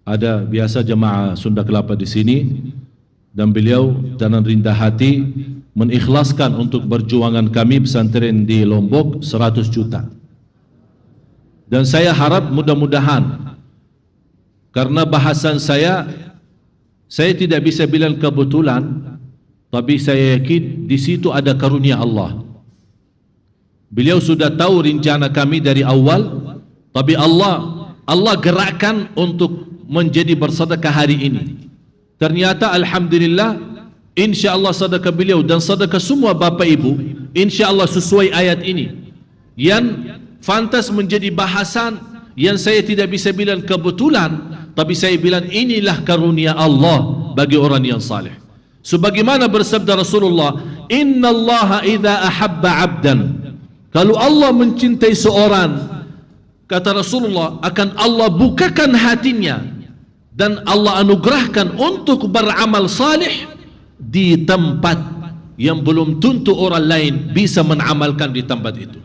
Ada biasa jemaah Sunda Kelapa di sini, dan beliau dengan rendah hati mengikhlaskan untuk perjuangan kami pesantren di Lombok 100 juta. Dan saya harap mudah-mudahan, karena bahasan saya tidak bisa bilang kebetulan, tapi saya yakin di situ ada karunia Allah. Beliau sudah tahu rencana kami dari awal, tapi Allah gerakkan untuk menjadi bersedekah hari ini. Ternyata alhamdulillah, insya-Allah sedekah beliau dan sedekah semua Bapak Ibu, insya-Allah sesuai ayat ini. Yang fantas menjadi bahasan yang saya tidak bisa bilang kebetulan, tapi saya bilang inilah karunia Allah bagi orang yang saleh. Sebagaimana bersabda Rasulullah, innallaha idza ahabba 'abdan, kalau Allah mencintai seorang, kata Rasulullah, akan Allah bukakan hatinya dan Allah anugerahkan untuk beramal salih di tempat yang belum tentu orang lain bisa mengamalkan di tempat itu.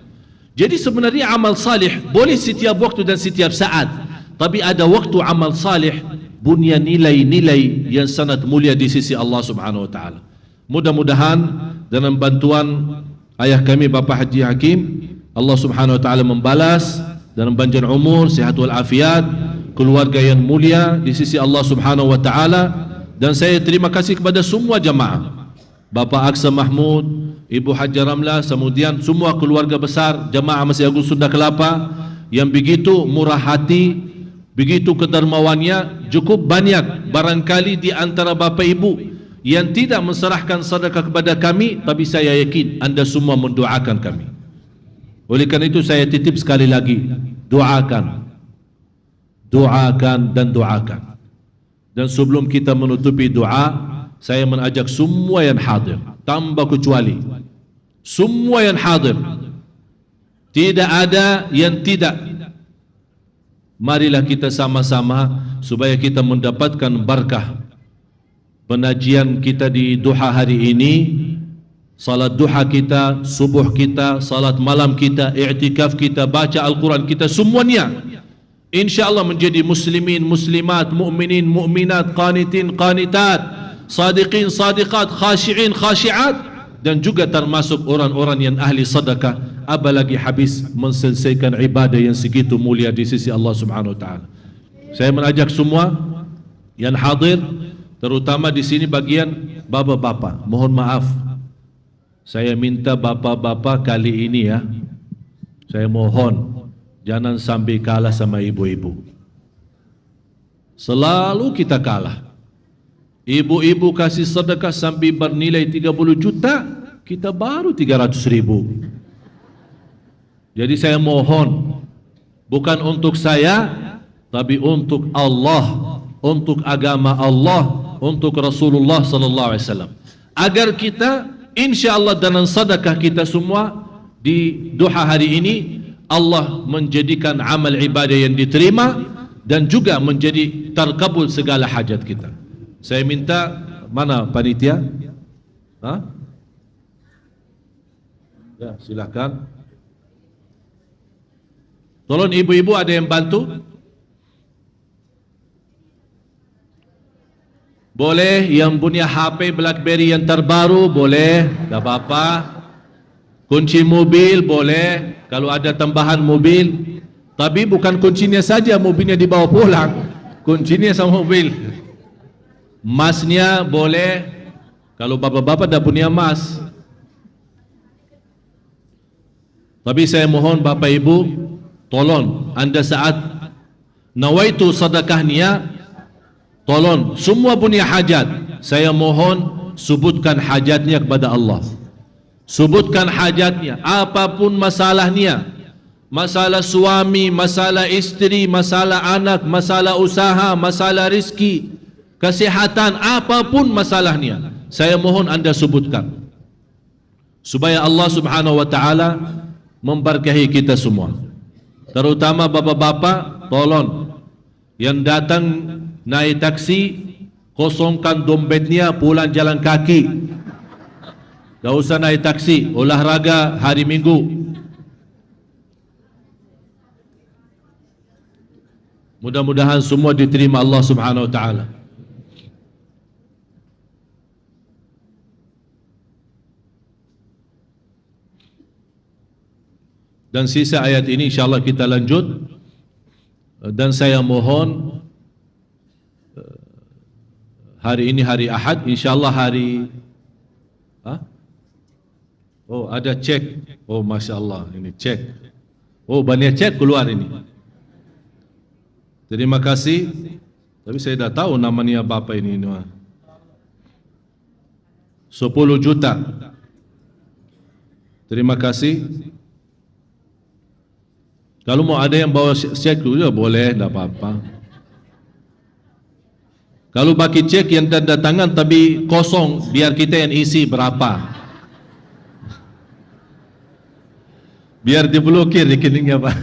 Jadi sebenarnya amal salih boleh setiap waktu dan setiap saat, tapi ada waktu amal salih punya nilai-nilai yang sangat mulia di sisi Allah Subhanahu wa taala. Mudah-mudahan dengan bantuan ayah kami Bapak Haji Hakim, Allah Subhanahu wa taala membalas dalam panjang umur, sehat wal afiat, keluarga yang mulia di sisi Allah Subhanahu wa taala. Dan saya terima kasih kepada semua jemaah, Bapak Aksa Mahmud, Ibu Haji Ramlah, kemudian semua keluarga besar jemaah Masjid Agung Sunda Kelapa yang begitu murah hati, begitu kedermawannya. Cukup banyak barangkali di antara Bapak Ibu yang tidak menserahkan sedekah kepada kami, tapi saya yakin anda semua mendoakan kami. Oleh karena itu saya titip sekali lagi, doakan dan doakan. Dan sebelum kita menutupi doa, saya mengajak semua yang hadir, tanpa kecuali, semua yang hadir, tidak ada yang tidak. Marilah kita sama-sama supaya kita mendapatkan berkah pengajian kita di duha hari ini, salat duha kita, subuh kita, salat malam kita, i'tikaf kita, baca Al-Quran kita, semuanya insya-Allah menjadi muslimin, muslimat, mu'minin, mu'minat, qanitin, qanitat, sadiqin, sadiqat, khashi'in, khashi'at, dan juga termasuk orang-orang yang ahli sedekah, apalagi habis menyelesaikan ibadah yang segitu mulia di sisi Allah Subhanahu wa taala. Saya mengajak semua yang hadir, terutama di sini bagian bapak-bapak, mohon maaf, saya minta bapak-bapak kali ini ya, saya mohon jangan sampai kalah sama ibu-ibu. Selalu kita kalah. Ibu-ibu kasih sedekah sampai bernilai 30 juta, kita baru 300.000. Jadi saya mohon, bukan untuk saya, tapi untuk Allah, untuk agama Allah, untuk Rasulullah sallallahu alaihi wasallam, agar kita insyaallah dengan sedekah kita semua di duha hari ini, Allah menjadikan amal ibadah yang diterima dan juga menjadi terkabul segala hajat kita. Saya minta, mana panitia? Ya, silakan. Tolong ibu-ibu ada yang bantu? Boleh yang punya HP BlackBerry yang terbaru, boleh, tak apa-apa. Kunci mobil boleh, kalau ada tambahan mobil. Tapi bukan kuncinya saja, mobilnya dibawa pulang, kuncinya sama mobil. Masnya boleh, kalau bapak-bapak dah punya mas. Tapi saya mohon bapak ibu, tolong anda saat nawaitu sedekah niat, tolong semua punya hajat, saya mohon sebutkan hajatnya kepada Allah. Sebutkan hajatnya, apapun masalahnya, masalah suami, masalah istri, masalah anak, masalah usaha, masalah rizki, kesihatan, apapun masalahnya, saya mohon anda sebutkan, supaya Allah subhanahu wa ta'ala memberkahi kita semua. Terutama bapak-bapak, tolong yang datang naik taksi, kosongkan dompetnya, pulang jalan kaki. Tak usah naik taksi, olahraga hari Minggu. Mudah-mudahan semua diterima Allah subhanahu wa ta'ala. Dan sisa ayat ini insyaAllah kita lanjut. Dan saya mohon, hari ini hari Ahad, insyaAllah hari oh ada cek, oh Masya Allah, ini cek, oh banyak cek keluar ini. Terima kasih. Tapi saya dah tahu namanya bapak ini, 10 juta. Terima kasih. Kalau mau ada yang bawa cek juga boleh, tak apa-apa. Kalau bagi cek yang tanda tangan tapi kosong, biar kita yang isi berapa, biar diblokir rekeningnya Pak.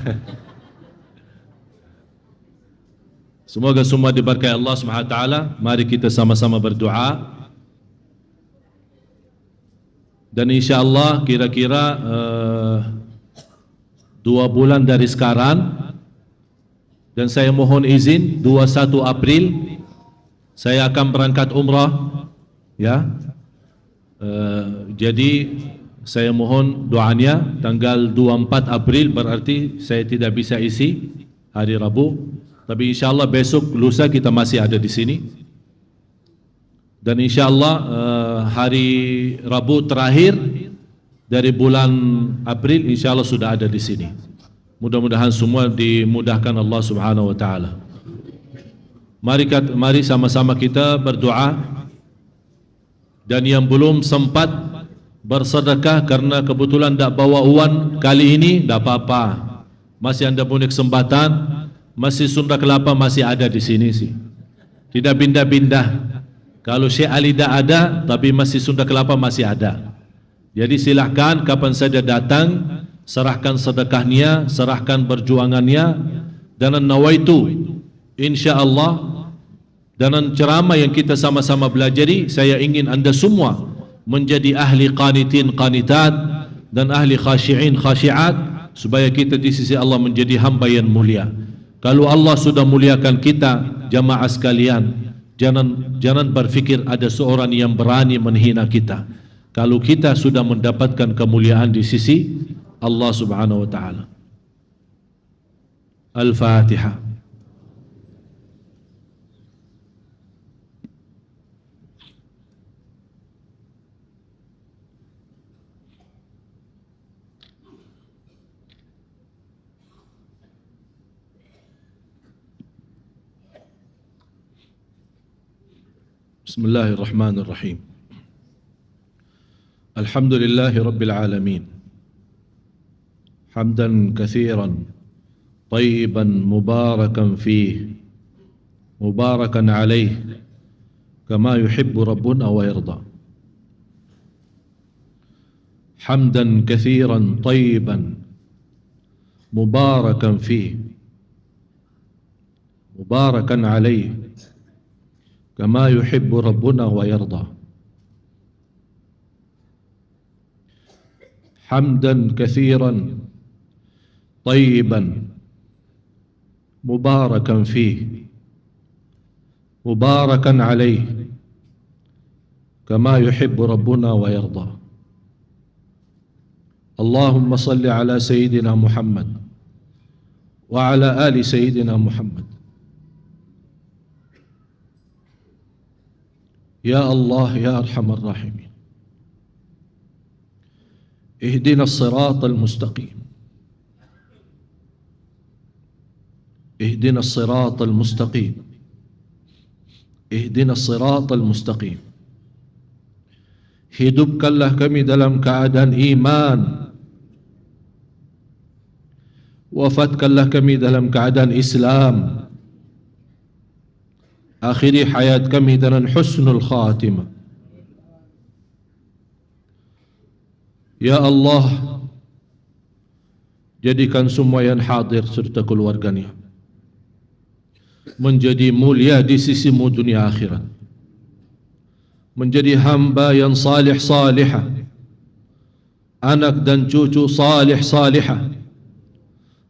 Semoga semua diberkahi Allah Subhanahu wa taala. Mari kita sama-sama berdoa. Dan insyaallah kira-kira 2 bulan dari sekarang, dan saya mohon izin 21 April saya akan berangkat umrah, ya. Jadi saya mohon doanya tanggal 24 April, berarti saya tidak bisa isi hari Rabu, tapi insyaallah besok lusa kita masih ada di sini. Dan insyaallah hari Rabu terakhir dari bulan April insyaallah sudah ada di sini. Mudah-mudahan semua dimudahkan Allah Subhanahu wa taala. Mari sama-sama kita berdoa. Dan yang belum sempat bersedekah karena kebetulan tak bawa uang kali ini, tak apa-apa. Masih anda punya kesempatan, masih Sunda Kelapa masih ada di sini sih. Tidak pindah-pindah. Kalau Syekh Ali tak ada, tapi masih Sunda Kelapa masih ada. Jadi silahkan kapan saja datang, serahkan sedekahnya, serahkan perjuangannya, dan nawaitu insyaallah dengan ceramah yang kita sama-sama belajari, saya ingin anda semua menjadi ahli qanitin qanitat dan ahli khashi'in khashi'at, supaya kita di sisi Allah menjadi hamba yang mulia. Kalau Allah sudah muliakan kita, jamaah sekalian, jangan berfikir ada seorang yang berani menghina kita. Kalau kita sudah mendapatkan kemuliaan di sisi Allah Subhanahu wa taala. Al-Fatihah. Bismillahirrahmanirrahim. الحمد لله رب العالمين حمدا كثيرا طيبا مباركا فيه مباركا عليه كما يحب ربنا ويرضى حمدا كثيرا طيبا مباركا فيه مباركا عليه كما يحب ربنا ويرضى حمدا كثيرا طيبا مباركا فيه مباركا عليه كما يحب ربنا ويرضى اللهم صل على سيدنا محمد وعلى آل سيدنا محمد يا الله يا أرحم الراحمين اهدنا الصراط المستقيم اهدنا الصراط المستقيم اهدنا الصراط المستقيم hidupkanlah kami dalam keadaan iman, wafatkanlah kami dalam keadaan Islam, akhiri hayat kami dengan husnul khatimah. Ya Allah, jadikan semua yang hadir serta keluarganya menjadi mulia di sisimu dunia akhirat, menjadi hamba yang salih salihah, anak dan cucu salih salihah,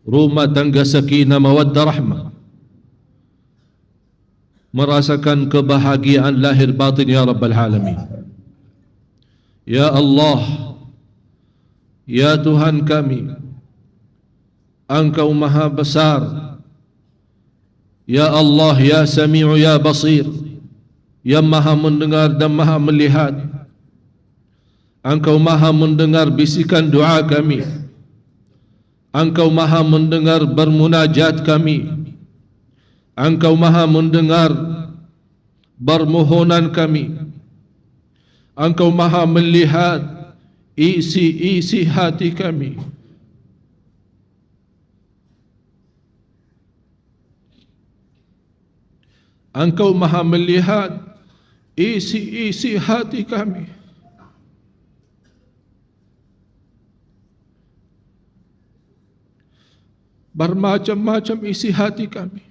rumah tangga sakinah mawaddah rahmah, merasakan kebahagiaan lahir batin ya Rabbal Alamin. Ya Allah, ya Tuhan kami, Engkau maha besar. Ya Allah, ya Sami'u, ya Basir, yang maha mendengar dan maha melihat. Engkau maha mendengar bisikan doa kami, Engkau maha mendengar bermunajat kami, Engkau maha mendengar permohonan kami, Engkau maha melihat isi-isi hati kami. Engkau maha melihat isi-isi hati kami. Bermacam-macam isi hati kami.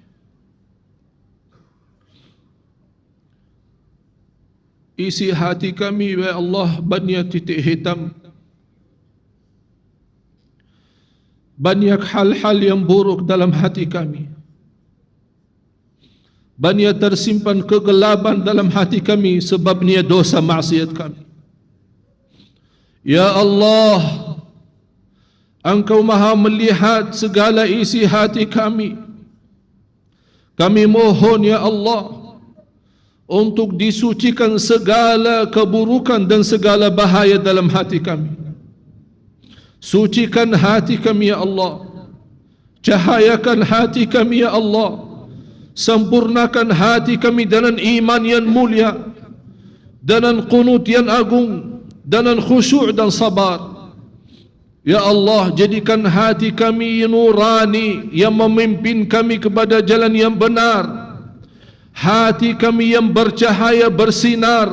Isi hati kami, ya Allah, banyak titik hitam, banyak hal-hal yang buruk dalam hati kami, banyak tersimpan kegelapan dalam hati kami sebabnya dosa maksiat kami. Ya Allah, Engkau maha melihat segala isi hati kami. Kami mohon ya Allah untuk disucikan segala keburukan dan segala bahaya dalam hati kami. Sucikan hati kami ya Allah, cahayakan hati kami ya Allah, sempurnakan hati kami dengan iman yang mulia, dengan qunut yang agung, dengan khusyuk dan sabar. Ya Allah, jadikan hati kami nurani yang memimpin kami kepada jalan yang benar, hati kami yang bercahaya bersinar,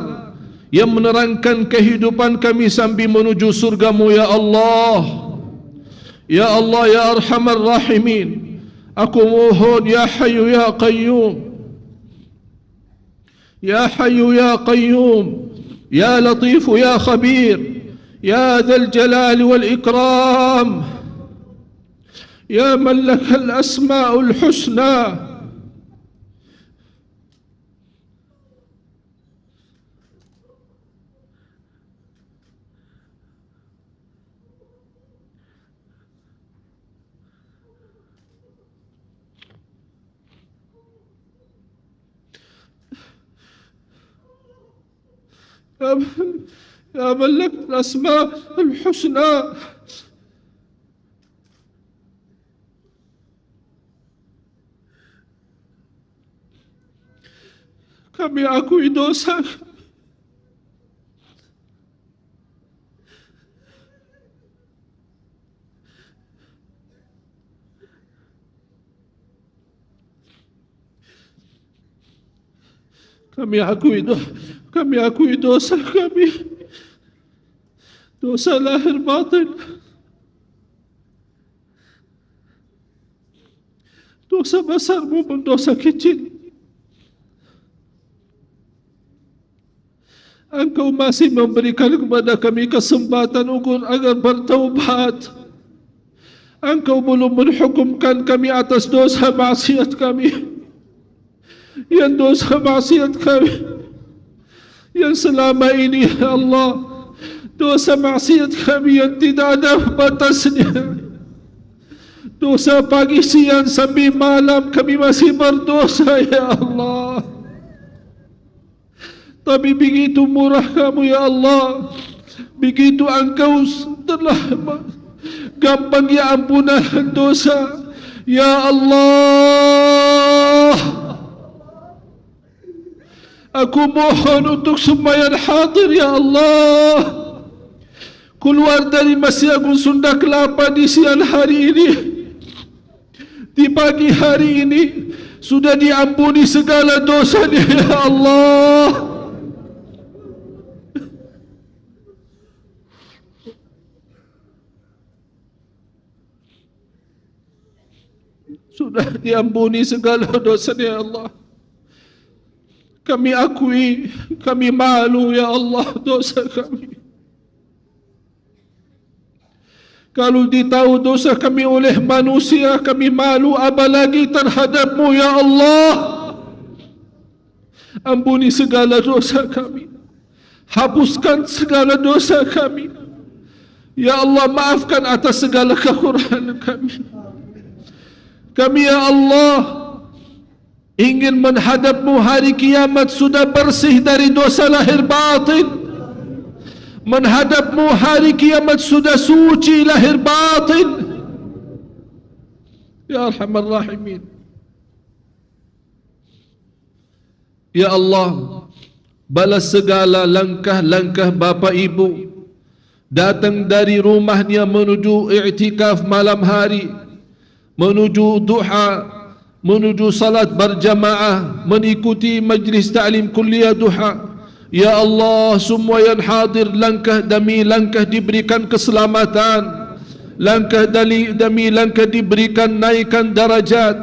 yang menerangkan kehidupan kami sambil menuju surgamu ya Allah. Ya Allah, ya Arhamar Rahimin, aku mohon ya Hayyu ya Qayyum, ya Hayyu ya Qayyum, ya Latifu ya Khabir, يا ذا الجلال والإكرام، يا من لك الأسماء الحسنى، يا من لك الأسماء الحسنى. Kami akui dosa, Kami akui dosa kami, dosa lahir batin, dosa besar maupun dosa kecil. Engkau masih memberikan kepada kami kesempatan agar bertaubat. Engkau belum menghukumkan kami atas dosa maksiat kami. Yang dosa maksiat kami, yang selama ini ya Allah, dosa maksiat kami yang tidak ada batasnya. Dosa pagi, siang, sampai malam kami masih berdosa ya Allah. Tapi begitu murah kamu ya Allah, begitu engkau telah gampang ya ampunan dosa ya Allah. Aku mohon untuk semua yang hadir ya Allah, keluar dari Masjid Agung Sunda Kelapa di siang hari ini, di pagi hari ini sudah diampuni segala dosanya ya Allah. Sudah diampuni segala dosanya ya Allah. Kami akui, kami malu ya Allah dosa kami. Kalau ditahu dosa kami oleh manusia, kami malu, apalagi terhadap-Mu ya Allah. Ampuni segala dosa kami, hapuskan segala dosa kami ya Allah. Maafkan atas segala kekurangan kami. Kami ya Allah ingin menghadap-Mu hari kiamat sudah bersih dari dosa lahir batin. Menghadap-Mu hari kiamat sudah suci lahir batin. Ya Arhamar Rahimin. Ya Allah, balas segala langkah-langkah bapa ibu datang dari rumahnya menuju i'tikaf malam hari, menuju duha, menuju salat berjamaah, mengikuti majlis ta'lim kuliah duha. Ya Allah, semua yang hadir langkah demi langkah diberikan keselamatan, langkah demi langkah diberikan naikkan darajat,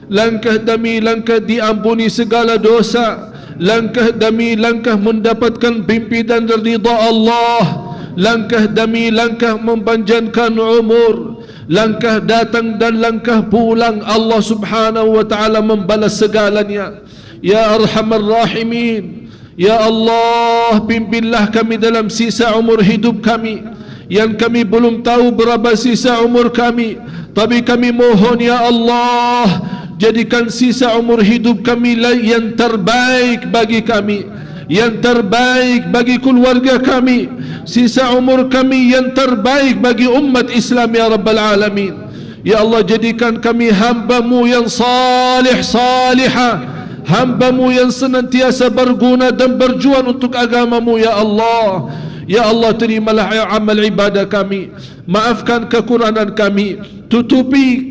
langkah demi langkah diampuni segala dosa, langkah demi langkah mendapatkan pimpinan ridha Allah, langkah demi langkah mempanjangkan umur, langkah datang dan langkah pulang. Allah Subhanahu wa taala membalas segalanya. Ya Arhamar Rahimin, ya Allah, pimpinlah kami dalam sisa umur hidup kami, yang kami belum tahu berapa sisa umur kami, tapi kami mohon ya Allah, jadikan sisa umur hidup kami yang terbaik bagi kami, yang terbaik bagi keluarga kami, sisa umur kami yang terbaik bagi umat Islam ya Rabbal Alamin. Ya Allah, jadikan kami hamba-Mu yang salih salihah, hamba-Mu yang senantiasa berguna dan berjuang untuk agama-Mu ya Allah. Ya Allah, terimalah amal ibadah kami, maafkan kekurangan kami, tutupi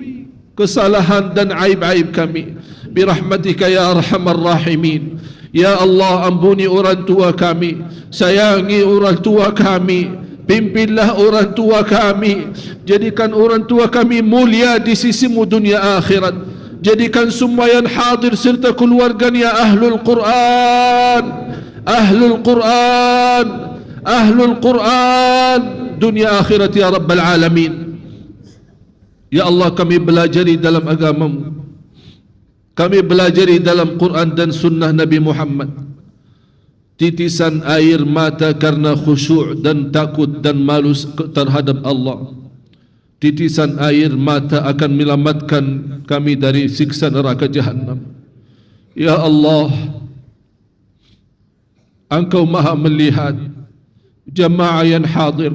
kesalahan dan aib-aib kami birahmatika ya Arhamar Rahimin. Ya Allah, ampuni orang tua kami, sayangi orang tua kami, pimpinlah orang tua kami, jadikan orang tua kami mulia di sisi-Mu dunia akhirat. Jadikan semua yang hadir serta keluarganya ahlul Quran, ahlul Quran, ahlul Quran dunia akhirat ya Rabbal Alamin. Ya Allah, kami belajari dalam agama-Mu, kami belajari dalam Quran dan sunnah Nabi Muhammad, titisan air mata karena khusyuk dan takut dan malu terhadap Allah. Titisan air mata akan menyelamatkan kami dari siksa neraka Jahannam. Ya Allah, Engkau maha melihat jamaah yang hadir,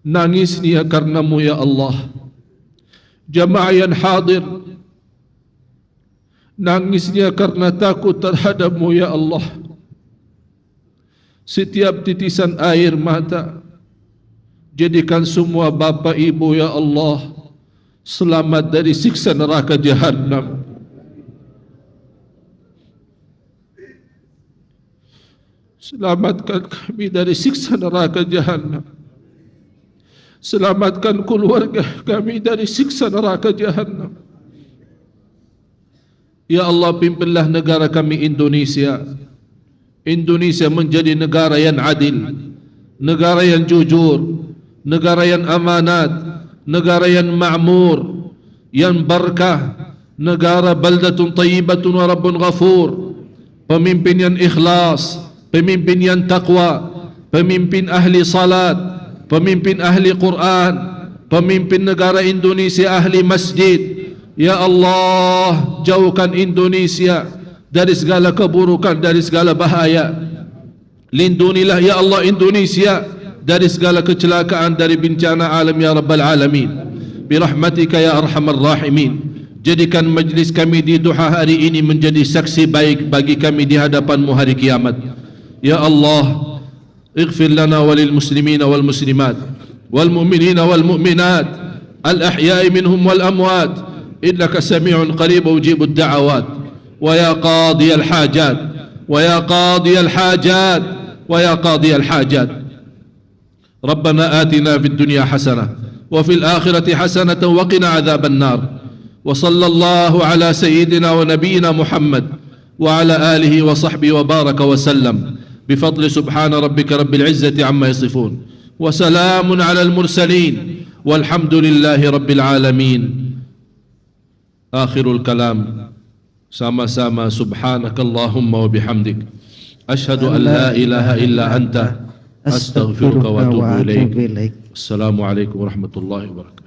nangisnya karena-Mu ya Allah. Jamaah yang hadir nangisnya karena takut terhadap-Mu ya Allah. Setiap titisan air mata, jadikan semua bapa ibu ya Allah selamat dari siksa neraka Jahannam. Selamatkan kami dari siksa neraka Jahannam. Selamatkan keluarga kami dari siksa neraka Jahannam. Ya Allah, pimpinlah negara kami Indonesia. Indonesia menjadi negara yang adil, negara yang jujur, negara yang amanat, negara yang ma'mur, yang berkah, negara baldatun tayyibatun wa rabbun ghafur. Pemimpin yang ikhlas, pemimpin yang taqwa, pemimpin ahli salat, pemimpin ahli Quran, pemimpin negara Indonesia ahli masjid. Ya Allah, jauhkan Indonesia dari segala keburukan, dari segala bahaya. Lindungilah ya Allah Indonesia dari segala kecelakaan, dari bencana alam ya Rabbal Alamin. Birahmatika ya Arhamar Rahimin. Jadikan majlis kami di duha hari ini menjadi saksi baik bagi kami di hadapan-Mu hari kiamat. Ya Allah, ighfir lana walil muslimina wal muslimat wal mu'minina wal mu'minat al ahya'i minhum wal amwat innaka sami'un qarib mujibud da'awat wa ya qadi al hajat wa ya qadi al hajat wa ya qadi al hajat. Rabbana atina fid dunya hasanah wa fil akhirati hasanatan wa qina adzaban nar. وصلى الله على سيدنا ونبينا محمد وعلى آله وصحبه وبارك وسلم بفضل سبحان ربك رب العزة عما يصفون وسلام على المرسلين والحمد لله رب العالمين. آخر الكلام sama-sama سبحانك اللهم وبحمدك أشهد أن لا إله إلا أنت أستغفرك وأتوب إليك. السلام عليكم ورحمة الله وبركاته.